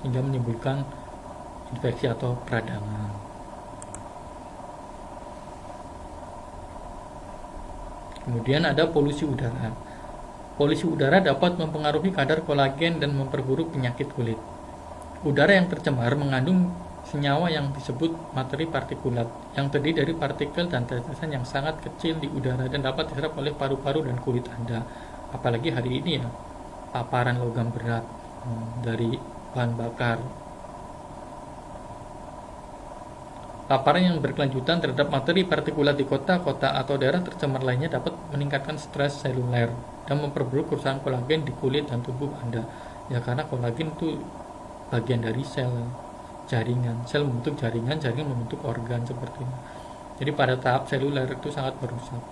hingga menimbulkan infeksi atau peradangan. Kemudian ada polusi udara. Polusi udara dapat mempengaruhi kadar kolagen dan memperburuk penyakit kulit. Udara yang tercemar mengandung senyawa yang disebut materi partikulat yang terdiri dari partikel dan tetesan yang sangat kecil di udara dan dapat diserap oleh paru-paru dan kulit Anda. Apalagi hari ini ya, paparan logam berat dari bahan bakar. Paparan yang berkelanjutan terhadap materi partikulat di kota-kota atau daerah tercemar lainnya dapat meningkatkan stres seluler dan memperburuk kerusakan kolagen di kulit dan tubuh Anda. Ya karena kolagen itu bagian dari sel jaringan. Sel membentuk jaringan, jaringan membentuk organ seperti ini. Jadi pada tahap seluler itu sangat merusak.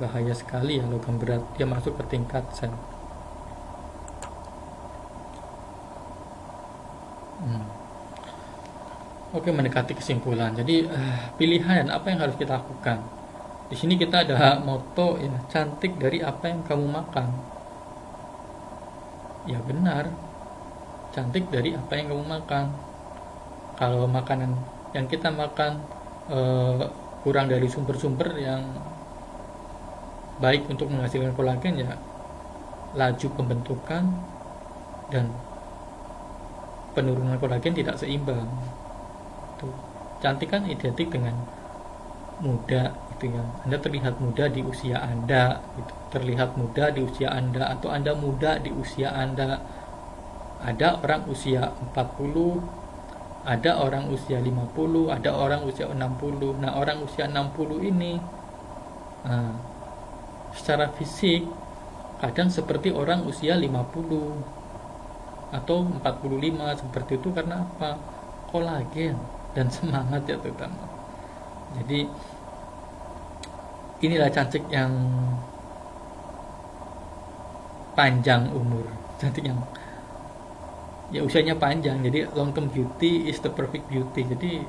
Bahaya sekali ya logam berat, dia masuk ke tingkat sel. Oke, mendekati kesimpulan. Jadi pilihan apa yang harus kita lakukan? Di sini kita ada moto ya, cantik dari apa yang kamu makan. Ya benar, cantik dari apa yang kamu makan. Kalau makanan yang kita makan kurang dari sumber-sumber yang baik untuk menghasilkan kolagen, ya laju pembentukan dan penurunan kolagen tidak seimbang. Tuh. Cantik kan identik dengan muda gitu ya. Anda terlihat muda di usia Anda gitu. Terlihat muda di usia Anda, atau Anda muda di usia Anda. Ada orang usia 40, ada orang usia 50, ada orang usia 60. Nah, orang usia 60 ini secara fisik kadang seperti orang usia 50 atau 45 seperti itu. Karena apa? Kolagen dan semangat ya terutama. Jadi inilah cantik yang panjang umur, cantik yang ya usianya panjang. Jadi long term beauty is the perfect beauty. Jadi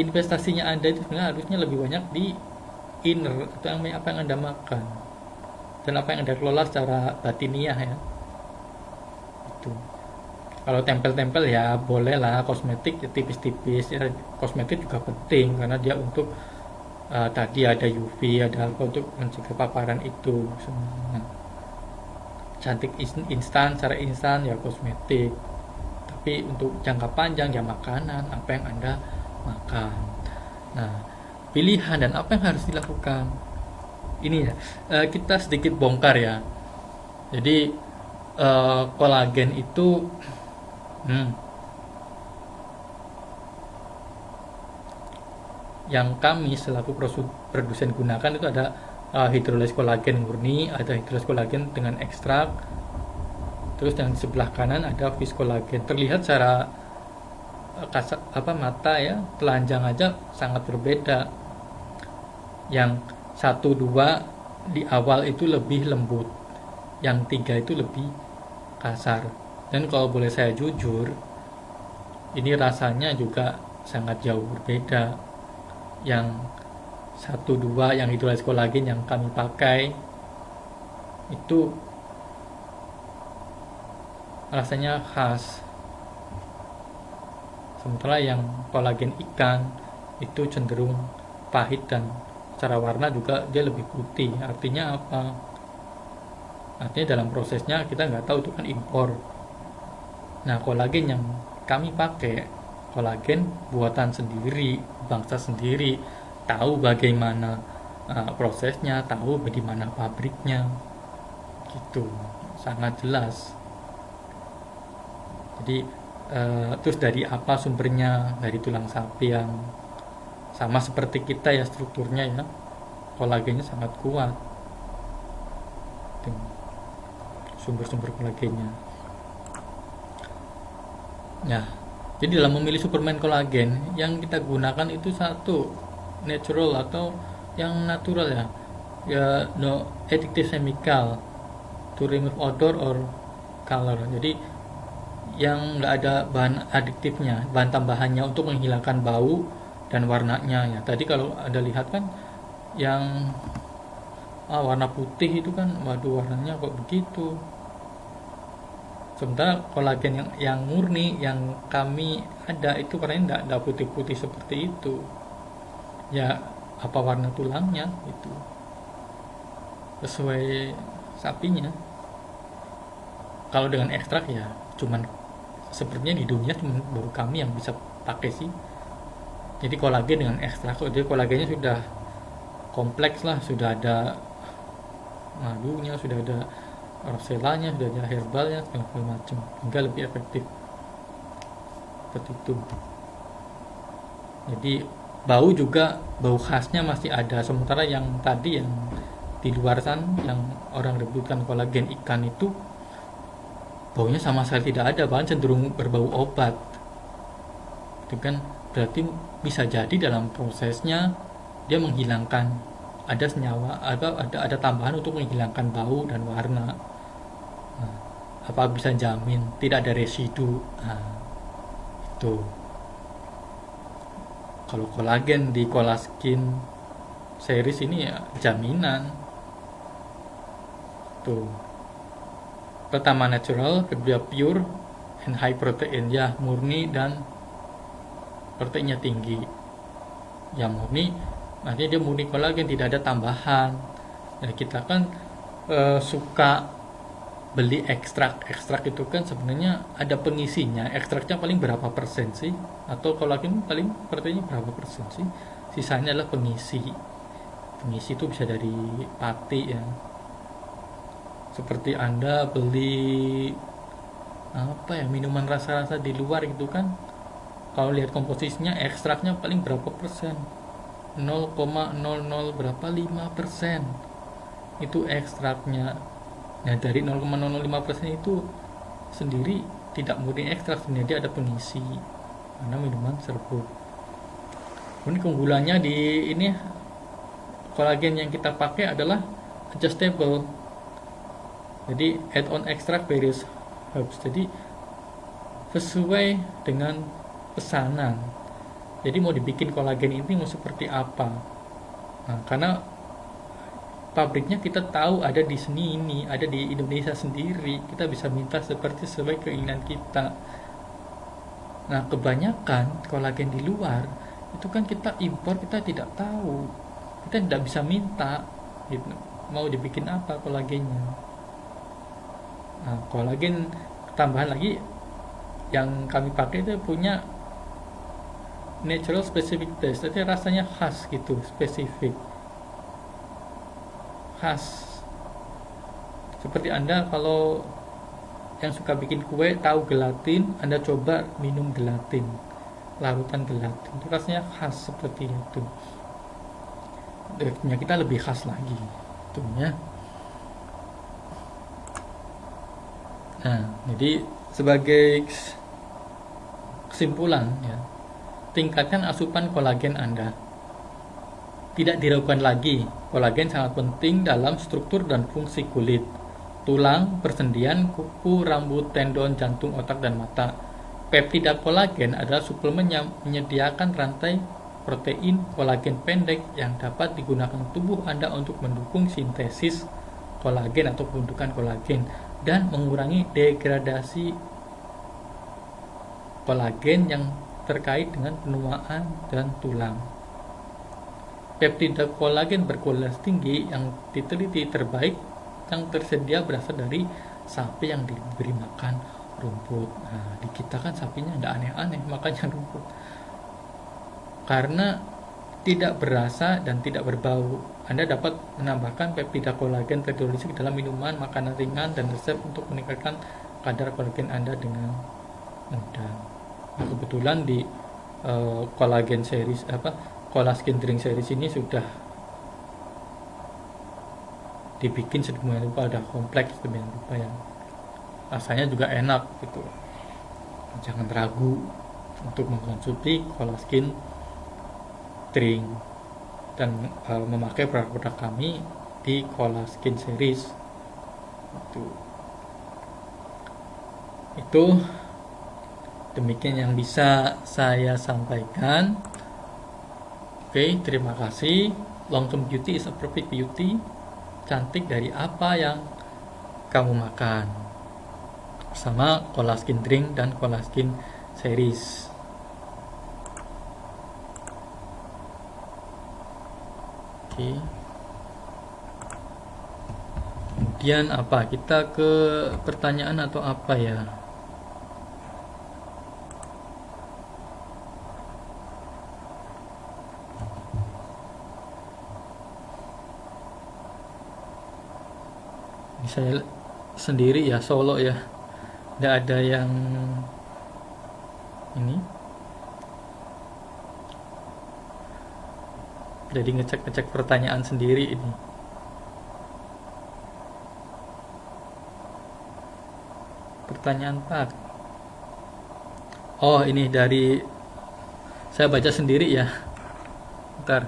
investasinya Anda itu sebenarnya harusnya lebih banyak di inner, atau apa yang Anda makan dan apa yang Anda kelola secara batiniah ya. Itu. Kalau tempel-tempel ya boleh lah, kosmetik ya tipis-tipis ya. Kosmetik juga penting karena dia untuk tadi ada UV, ada apa untuk mencegah paparan itu semua. Cantik instan, secara instan ya kosmetik. Tapi untuk jangka panjang ya makanan, apa yang Anda makan. Nah, pilihan dan apa yang harus dilakukan. Ini ya, kita sedikit bongkar ya. Jadi kolagen itu yang kami selaku produsen gunakan itu ada hidrolis kolagen murni, ada hidrolis kolagen dengan ekstrak, terus yang di sebelah kanan ada vis kolagen. Terlihat secara mata ya, telanjang aja sangat berbeda. Yang 1, 2 di awal itu lebih lembut, yang 3 itu lebih kasar. Dan kalau boleh saya jujur, ini rasanya juga sangat jauh berbeda. Yang 1, 2 yang hidrolis kolagen yang kami pakai itu rasanya khas, sementara yang kolagen ikan itu cenderung pahit dan secara warna juga dia lebih putih. Artinya apa? Artinya dalam prosesnya kita nggak tahu, itu kan impor. Nah, kolagen yang kami pakai kolagen buatan sendiri, bangsa sendiri, tahu bagaimana prosesnya, tahu bagaimana pabriknya, gitu, sangat jelas. Jadi terus dari apa sumbernya? Dari tulang sapi yang sama seperti kita ya strukturnya ya, kolagennya sangat kuat, sumber-sumber kolagennya. Ya, jadi dalam memilih suplemen kolagen yang kita gunakan itu satu natural atau yang natural ya, no addictive chemical to remove odor or color. Jadi yang nggak ada bahan adiktifnya, bahan tambahannya untuk menghilangkan bau dan warnanya ya. Tadi kalau Anda lihat kan yang warna putih itu kan, waduh warnanya kok begitu. Sementara kolagen yang murni yang kami ada itu warnanya tidak putih-putih seperti itu. Ya apa warna tulangnya itu sesuai sapinya. Kalau dengan ekstrak ya cuman sepertinya di dunia cuma baru kami yang bisa pakai sih. Jadi kolagen dengan ekstrak, jadi kolagennya sudah kompleks lah, sudah ada madunya, sudah ada roselanya, sudah ada herbalnya, segala macam, hingga lebih efektif seperti itu. Jadi bau khasnya masih ada. Sementara yang tadi yang di luar sana yang orang rebutkan kolagen ikan itu baunya sama sekali tidak ada, bahkan cenderung berbau obat. Itu kan berarti bisa jadi dalam prosesnya dia menghilangkan, ada senyawa, ada tambahan untuk menghilangkan bau dan warna. Nah, apa bisa jamin tidak ada residu? Nah, itu. Kalau kolagen di Colaskin series ini ya jaminan. Tuh. Pertama natural, kedua pure and high protein, ya murni dan proteinnya tinggi. Yang murni artinya dia murni kolagen, tidak ada tambahan. Dan kita kan suka beli ekstrak itu kan sebenarnya ada pengisinya. Ekstraknya paling berapa persen sih, atau kolagen paling proteinnya berapa persen sih, sisanya adalah pengisi itu bisa dari pati ya. Seperti Anda beli apa ya, minuman rasa-rasa di luar gitu kan, kalau lihat komposisinya ekstraknya paling berapa persen, 0,00 berapa 5% itu ekstraknya. Nah dari 0,005% itu sendiri tidak murni ekstrak, sebenarnya ada pengisi karena minuman serbuk. Kemudian keunggulannya di ini kolagen yang kita pakai adalah adjustable, jadi add-on extract various herbs, jadi sesuai dengan pesanan. Jadi mau dibikin kolagen ini mau seperti apa, nah, karena pabriknya kita tahu ada di sini, ini ada di Indonesia sendiri, kita bisa minta sesuai keinginan kita. Nah kebanyakan kolagen di luar itu kan kita impor, kita tidak tahu, kita tidak bisa minta gitu, mau dibikin apa kolagennya. Nah, kolagen tambahan lagi yang kami pakai itu punya natural specific taste, jadi rasanya khas gitu, spesifik, khas. Seperti Anda kalau yang suka bikin kue tahu gelatin, Anda coba minum gelatin, larutan gelatin, itu rasanya khas seperti itu. Punya kita lebih khas lagi tentunya. Nah, jadi sebagai kesimpulan ya, tingkatkan asupan kolagen Anda. Tidak diragukan lagi, kolagen sangat penting dalam struktur dan fungsi kulit, tulang, persendian, kuku, rambut, tendon, jantung, otak, dan mata. Peptida kolagen adalah suplemen yang menyediakan rantai protein kolagen pendek yang dapat digunakan tubuh Anda untuk mendukung sintesis kolagen atau pembentukan kolagen dan mengurangi degradasi kolagen yang terkait dengan penuaan dan tulang. Peptida kolagen berkualitas tinggi yang diteliti terbaik yang tersedia berasal dari sapi yang diberi makan rumput. Nah, di kita kan sapinya tidak aneh-aneh makannya rumput, karena tidak berasa dan tidak berbau. Anda dapat menambahkan peptida kolagen tertulis dalam minuman, makanan ringan, dan resep untuk meningkatkan kadar kolagen Anda dengan mudah. Nah, kebetulan di kolagen series Colaskin Drink series ini sudah dibikin sedemikian rupa, ada kompleks sedemikian rupa yang rasanya juga enak gitu. Jangan ragu untuk mengkonsumsi Colaskin Drink dan memakai produk-produk kami di Colaskin series. Itu demikian yang bisa saya sampaikan. Oke, terima kasih. Long term beauty is a perfect beauty. Cantik dari apa yang kamu makan. Bersama Colaskin Drink dan Colaskin series. Oke. Kemudian apa? Kita ke pertanyaan atau apa ya? Ini saya sendiri ya, solo ya. Tidak ada yang ini. Jadi ngecek-ngecek pertanyaan sendiri ini. Pertanyaan 4. Oh, ini dari saya baca sendiri ya. Bentar.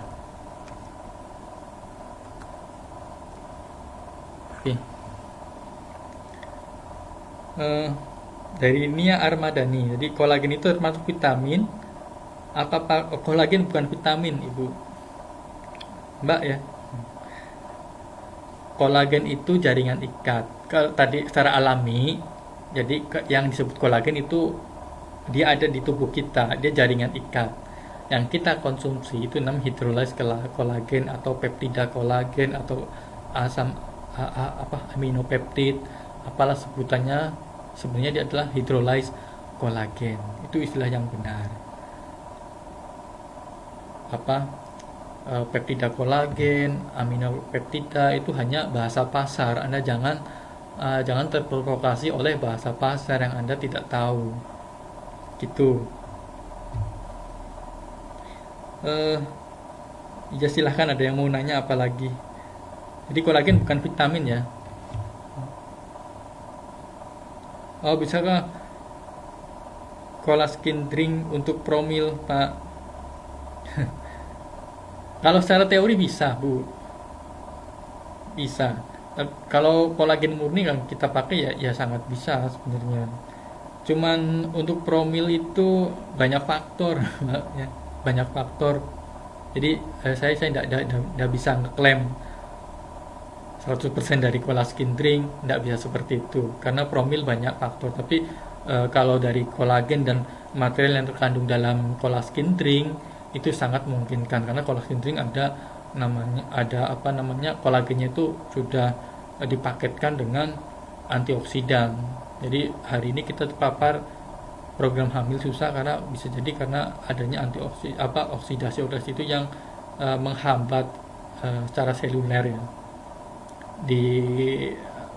Oke. Dari Nia Armadani. Jadi kolagen itu termasuk vitamin. Apa kolagen bukan vitamin, Ibu? Mbak ya. Kolagen itu jaringan ikat. Kalau tadi secara alami, jadi yang disebut kolagen itu dia ada di tubuh kita, dia jaringan ikat. Yang kita konsumsi itu namanya hydrolyzed kolagen atau peptida kolagen atau asam aminopeptid apalah sebutannya, sebenarnya dia adalah hydrolyzed kolagen. Itu istilah yang benar. Peptida kolagen, aminopeptida itu hanya bahasa pasar. Anda jangan terprovokasi oleh bahasa pasar yang Anda tidak tahu. Gitu. Ya silahkan, ada yang mau nanya apa lagi? Jadi kolagen bukan vitamin ya. Oh, bisakah cola skin drink untuk promil, Pak? Kalau secara teori bisa, Bu. Bisa. Kalau kolagen murni kan kita pakai ya sangat bisa sebenarnya. Cuman untuk promil itu banyak faktor, ya. Banyak faktor. Jadi saya tidak bisa ngeklaim 100% dari cola skin drink, tidak bisa seperti itu karena promil banyak faktor. Tapi kalau dari kolagen dan material yang terkandung dalam cola skin drink itu sangat memungkinkan, karena cola skin drink ada kolagennya itu sudah dipaketkan dengan antioksidan. Jadi hari ini kita terpapar program hamil susah karena bisa jadi karena adanya oksidasi itu yang menghambat secara seluler ya,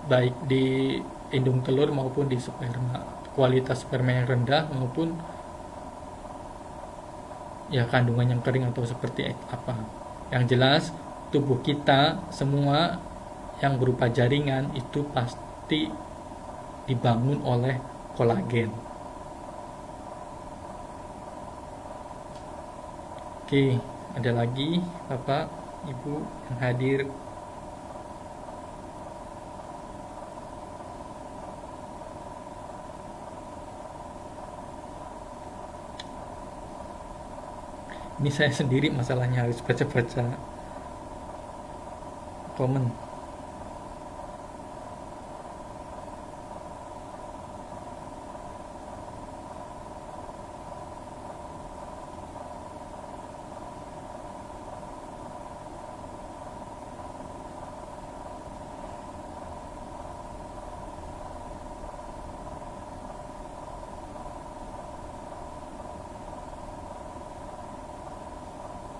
baik di indung telur maupun di sperma, kualitas sperma yang rendah maupun ya kandungan yang kering atau seperti apa. Yang jelas tubuh kita semua yang berupa jaringan itu pasti dibangun oleh kolagen. Oke, ada lagi Bapak, Ibu yang hadir? Ini saya sendiri masalahnya harus baca-baca komen.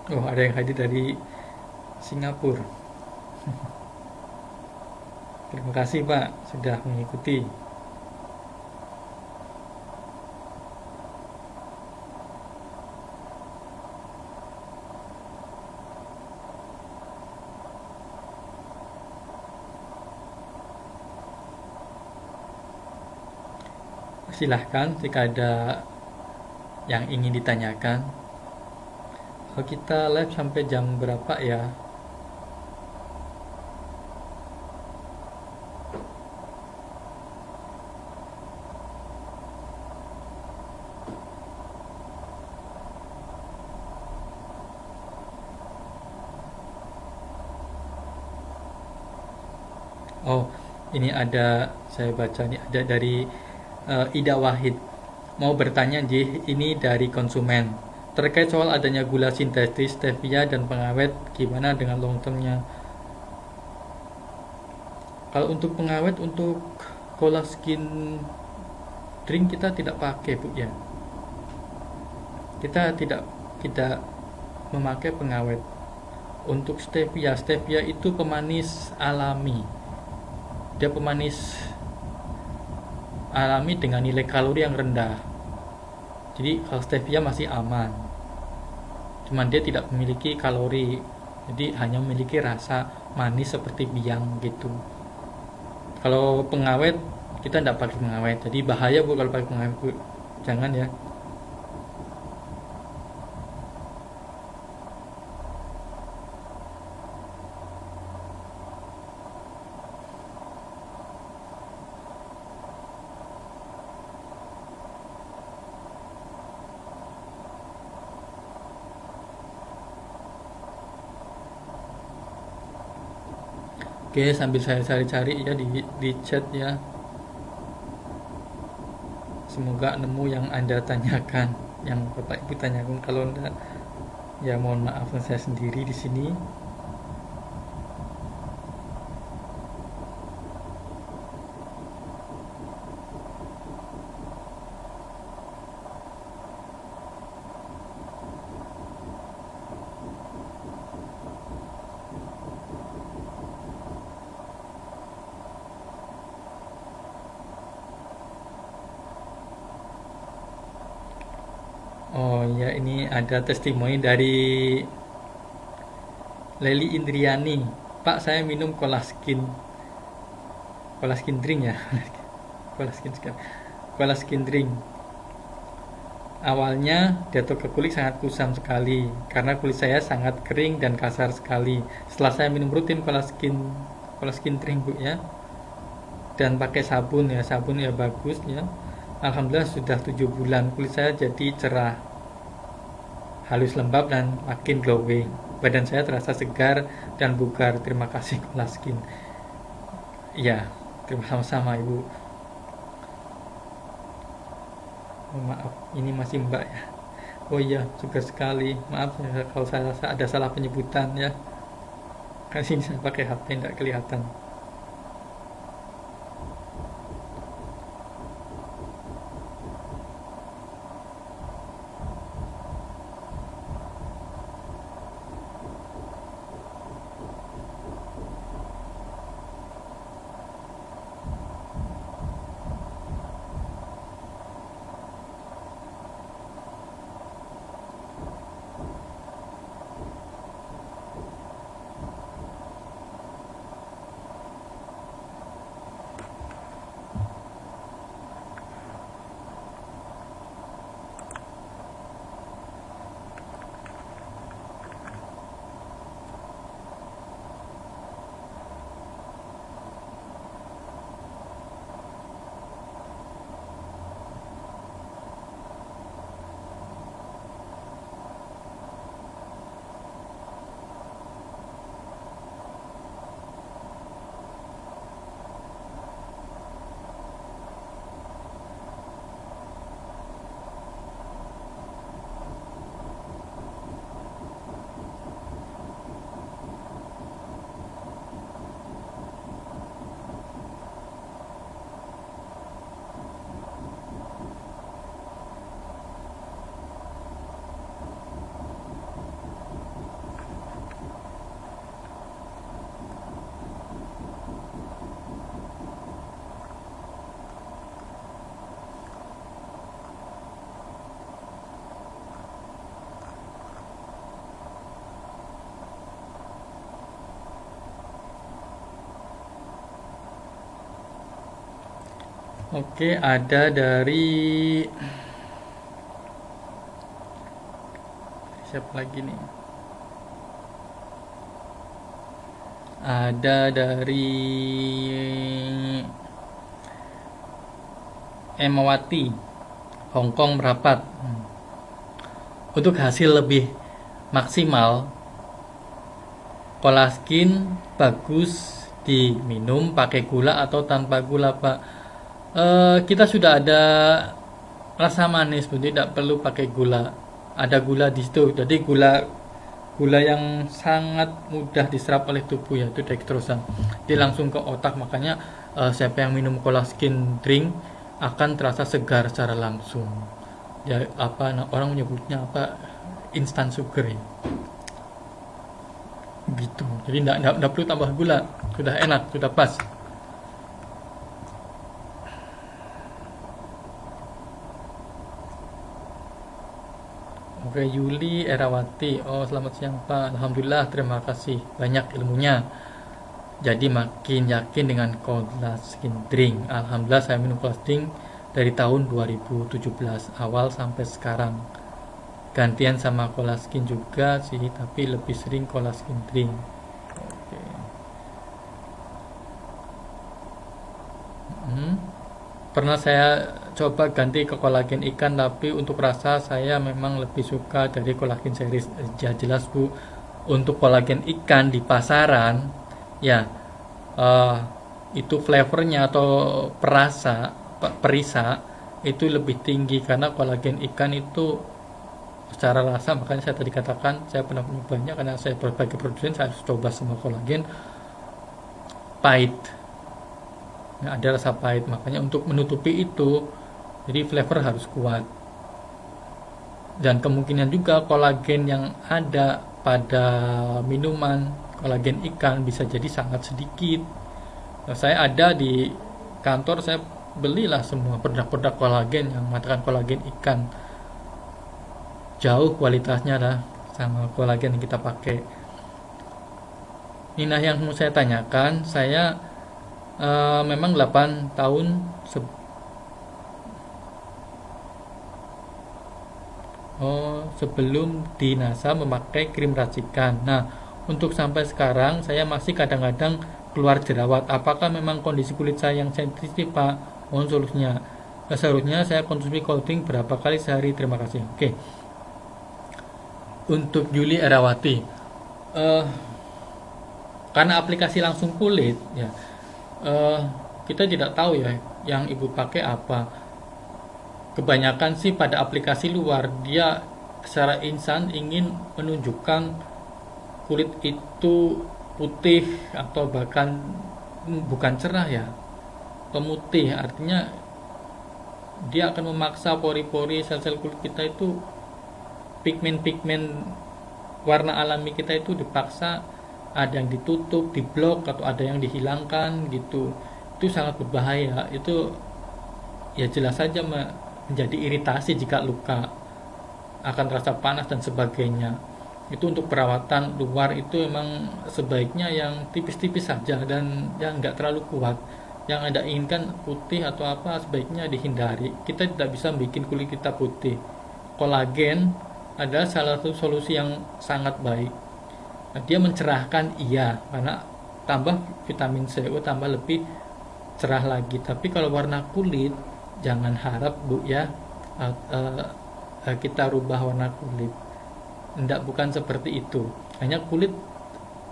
Oh, ada yang hadir dari Singapura. Terima kasih Pak sudah mengikuti. Silahkan jika ada yang ingin ditanyakan. Kita live sampai jam berapa ya? Oh, ini ada, saya baca nih, ada dari Ida Wahid. Mau bertanya, ini dari konsumen. Terkait soal adanya gula sintetis, stevia, dan pengawet, gimana dengan long termnya? Kalau untuk pengawet, untuk cola skin drink kita tidak pakai Bu ya. Kita tidak memakai pengawet. Untuk stevia itu pemanis alami. Dia pemanis alami dengan nilai kalori yang rendah. Jadi kalau stevia masih aman. Cuman dia tidak memiliki kalori, jadi hanya memiliki rasa manis seperti biang gitu. Kalau pengawet kita tidak pakai pengawet, jadi bahaya Bu kalau pakai pengawet Bu, jangan ya. Oke, sambil saya cari-cari ya di chat ya. Semoga nemu yang Anda tanyakan, yang Bapak Ibu tanyakan. Kalau enggak, ya mohon maaf, saya sendiri di sini. Oh ya, ini ada testimoni dari Leli Indriani. Pak, saya minum Colaskin drink ya. Colaskin drink. Awalnya dato ke kulit sangat kusam sekali karena kulit saya sangat kering dan kasar sekali. Setelah saya minum rutin Colaskin drink Bu ya, dan pakai sabun ya bagus ya. Alhamdulillah sudah 7 bulan kulit saya jadi cerah, halus lembab dan makin glowing. Badan saya terasa segar dan bugar. Terima kasih Colaskin. Ya, terima sama-sama Ibu. Oh, maaf, ini masih Mbak ya. Oh iya, suka sekali. Maaf ya kalau saya rasa ada salah penyebutan ya. Kan sini saya pakai HP tidak kelihatan. Oke, ada dari siapa lagi nih? Ada dari Emawati, Hongkong merapat. Untuk hasil lebih maksimal, Colaskin bagus diminum pakai gula atau tanpa gula, Pak. Kita sudah ada rasa manis, Bu, tidak perlu pakai gula. Ada gula di situ, jadi gula yang sangat mudah diserap oleh tubuh yaitu dextrosa. Dia langsung ke otak, makanya siapa yang minum Colaskin drink akan terasa segar secara langsung. Ya orang menyebutnya instant sugar ya. Gitu. Jadi tidak perlu tambah gula, sudah enak, sudah pas. Oke, Yuli Erawati. Oh, selamat siang Pak. Alhamdulillah, terima kasih banyak ilmunya. Jadi makin yakin dengan Colaskin drink. Alhamdulillah saya minum Colaskin dari tahun 2017 awal sampai sekarang. Gantian sama Colaskin juga sih, tapi lebih sering Colaskin drink. Oke. Pernah saya coba ganti ke kolagen ikan, tapi untuk rasa saya memang lebih suka dari kolagen series. Ya jelas Bu, untuk kolagen ikan di pasaran ya itu flavornya atau perisa itu lebih tinggi karena kolagen ikan itu secara rasa, makanya saya tadi katakan saya pernah menyobanya karena saya berbagai produsen, saya harus coba semua kolagen pahit. Nah, ada rasa pahit, makanya untuk menutupi itu jadi flavor harus kuat. Dan kemungkinan juga kolagen yang ada pada minuman kolagen ikan bisa jadi sangat sedikit. Nah, saya ada di kantor, saya belilah semua produk-produk kolagen yang mengatakan kolagen ikan. jauh kualitasnya lah sama kolagen yang kita pakai. Ini yang mau saya tanyakan, saya memang 8 tahun sebelum di NASA memakai krim racikan. Nah, untuk sampai sekarang saya masih kadang-kadang keluar jerawat. Apakah memang kondisi kulit saya yang sensitif, Pak? Mohon solusinya. Seharusnya saya konsumsi coating berapa kali sehari? Terima kasih. Oke. Untuk Yuli Erawati, eh, karena aplikasi langsung kulit, ya, eh, kita tidak tahu ya yang ibu pakai apa. Kebanyakan sih pada aplikasi luar dia secara instan ingin menunjukkan kulit itu putih atau bahkan bukan cerah ya, pemutih. Artinya dia akan memaksa pori-pori sel-sel kulit kita itu, pigmen-pigmen warna alami kita itu dipaksa, ada yang ditutup, diblok, atau ada yang dihilangkan gitu. Itu sangat berbahaya. Itu ya jelas saja menjadi iritasi jika luka, akan terasa panas dan sebagainya. Itu untuk perawatan luar itu memang sebaiknya yang tipis-tipis saja dan yang nggak terlalu kuat. Yang Anda inginkan putih atau apa sebaiknya dihindari. Kita tidak bisa bikin kulit kita putih. Kolagen adalah salah satu solusi yang sangat baik. Nah, dia mencerahkan iya, karena tambah vitamin C, tambah lebih cerah lagi. Tapi kalau warna kulit, jangan harap Bu ya, kita rubah warna kulit. Tidak, bukan seperti itu. Hanya kulit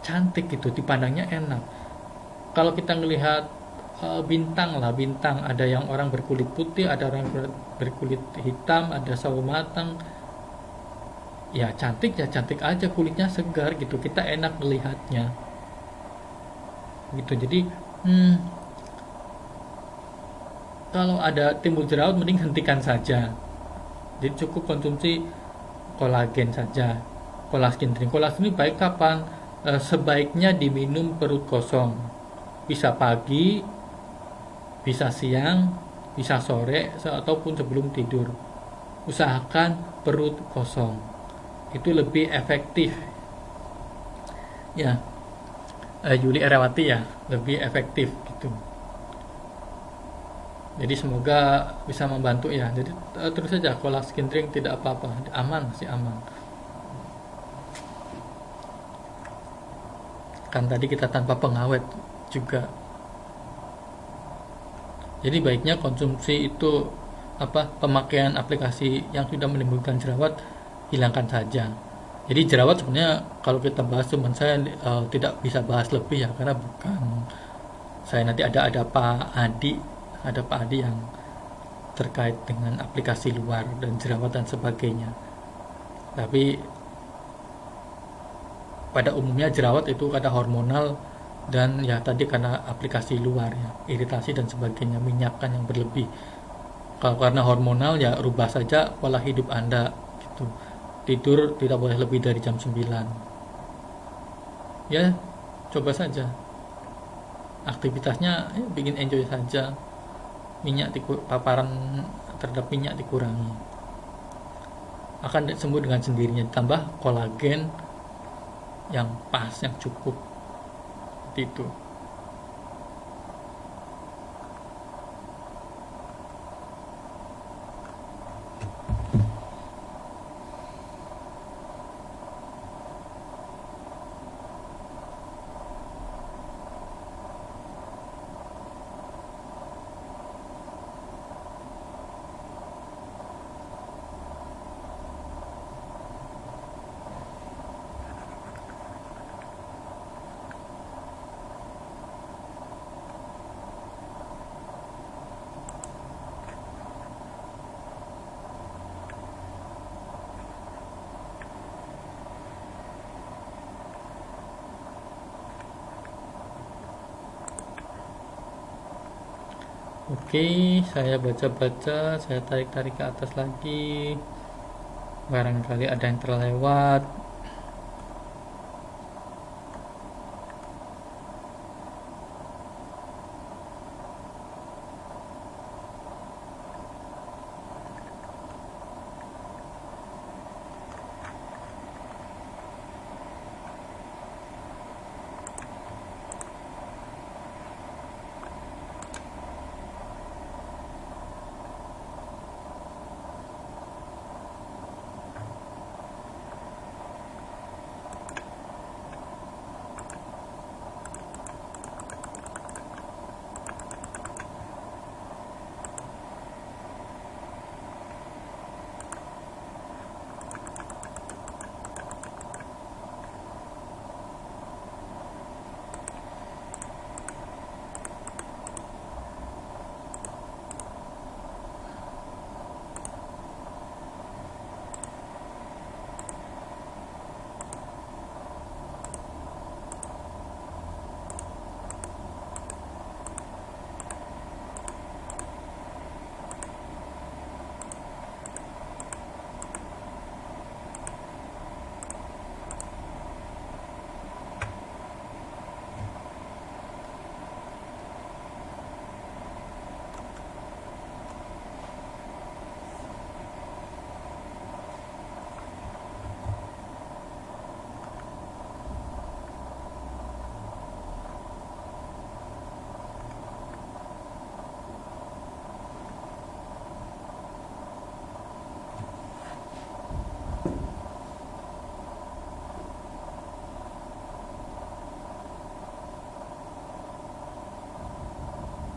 cantik gitu, dipandangnya enak. Kalau kita melihat bintang lah, bintang, ada yang orang berkulit putih, ada orang berkulit hitam, ada sawo matang. Ya cantik aja, kulitnya segar gitu, kita enak melihatnya gitu. Jadi kalau ada timbul jerawat mending hentikan saja. Jadi cukup konsumsi kolagen saja. Kolagen drink. Kolagen ini baik kapan? Sebaiknya diminum perut kosong. Bisa pagi, bisa siang, bisa sore, ataupun sebelum tidur. Usahakan perut kosong. Itu lebih efektif. Ya, Yuli Erawati ya, lebih efektif gitu. Jadi semoga bisa membantu ya. Jadi terus saja kolagen drink, tidak apa-apa, aman, masih aman. Kan tadi kita tanpa pengawet juga. Jadi baiknya konsumsi itu pemakaian aplikasi yang sudah menimbulkan jerawat hilangkan saja. Jadi jerawat sebenarnya kalau kita bahas, cuman saya tidak bisa bahas lebih ya, karena bukan saya. Nanti ada Pak Adi yang terkait dengan aplikasi luar dan jerawat dan sebagainya. Tapi pada umumnya jerawat itu karena hormonal dan ya tadi karena aplikasi luar ya, iritasi dan sebagainya, minyakan yang berlebih. Kalau karena hormonal ya rubah saja pola hidup Anda gitu. Tidur tidak boleh lebih dari jam 9. Ya, coba saja. Aktivitasnya bikin enjoy saja. Paparan terhadap minyak dikurangi. Akan sembuh dengan sendirinya, ditambah kolagen yang pas, yang cukup. Seperti itu. Oke, saya baca-baca, saya tarik-tarik ke atas lagi. Barangkali ada yang terlewat.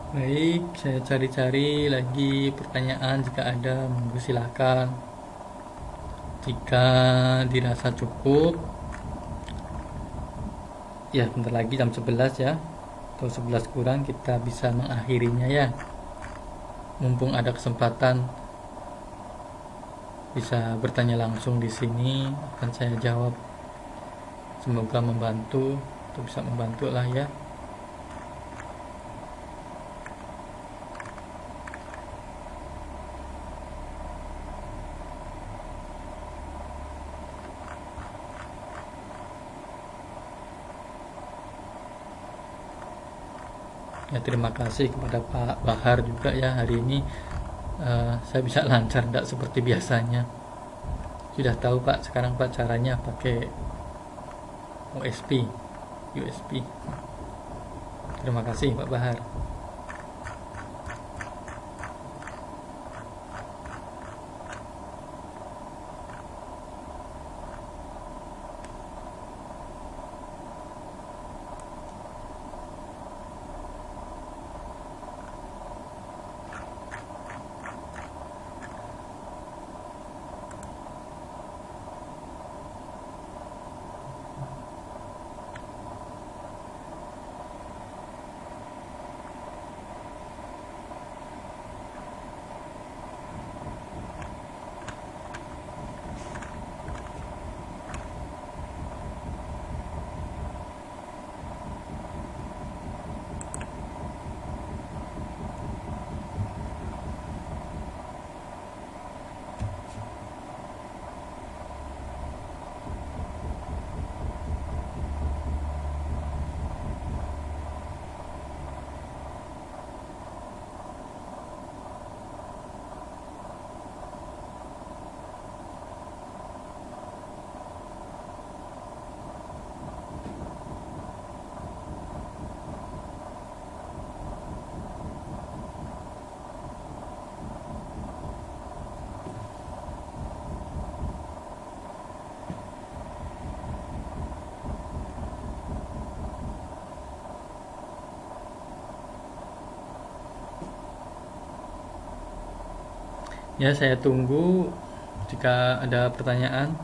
Baik, saya cari-cari lagi pertanyaan, jika ada monggo silakan. Jika dirasa cukup, ya bentar lagi jam 11 ya, atau 11 kurang kita bisa mengakhirinya ya. Mumpung ada kesempatan bisa bertanya langsung di sini, akan saya jawab. Semoga membantu, atau bisa membantu lah ya. Ya, terima kasih kepada Pak Bahar juga ya, hari ini saya bisa lancar, tidak seperti biasanya. Sudah tahu Pak sekarang Pak caranya pakai USB. Terima kasih Pak Bahar. Ya, saya tunggu jika ada pertanyaan.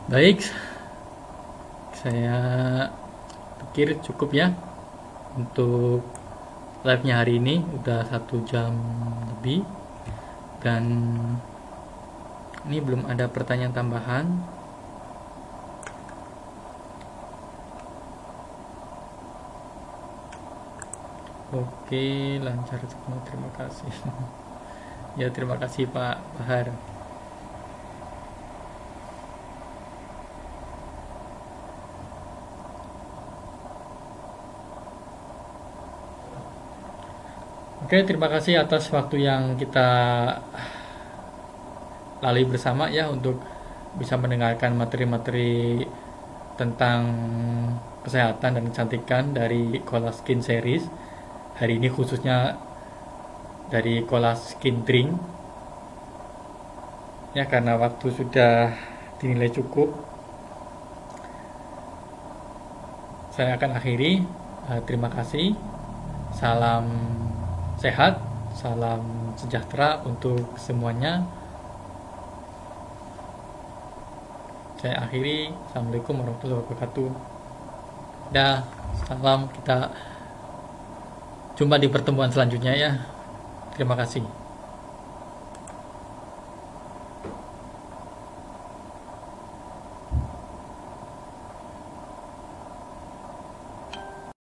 Baik, saya pikir cukup ya untuk live-nya hari ini. Udah 1 jam lebih, dan ini belum ada pertanyaan tambahan. Oke, lancar semua, terima kasih. Ya, terima kasih Pak Bahar. Oke, terima kasih atas waktu yang kita lalui bersama ya, untuk bisa mendengarkan materi-materi tentang kesehatan dan kecantikan dari Cola Skin Series. Hari ini khususnya dari Cola Skin Drink. Ya, karena waktu sudah dinilai cukup, saya akan akhiri. Terima kasih. Salam sehat, salam sejahtera untuk semuanya. Saya akhiri. Assalamualaikum warahmatullahi wabarakatuh. Dah, salam. Kita jumpa di pertemuan selanjutnya ya. Terima kasih.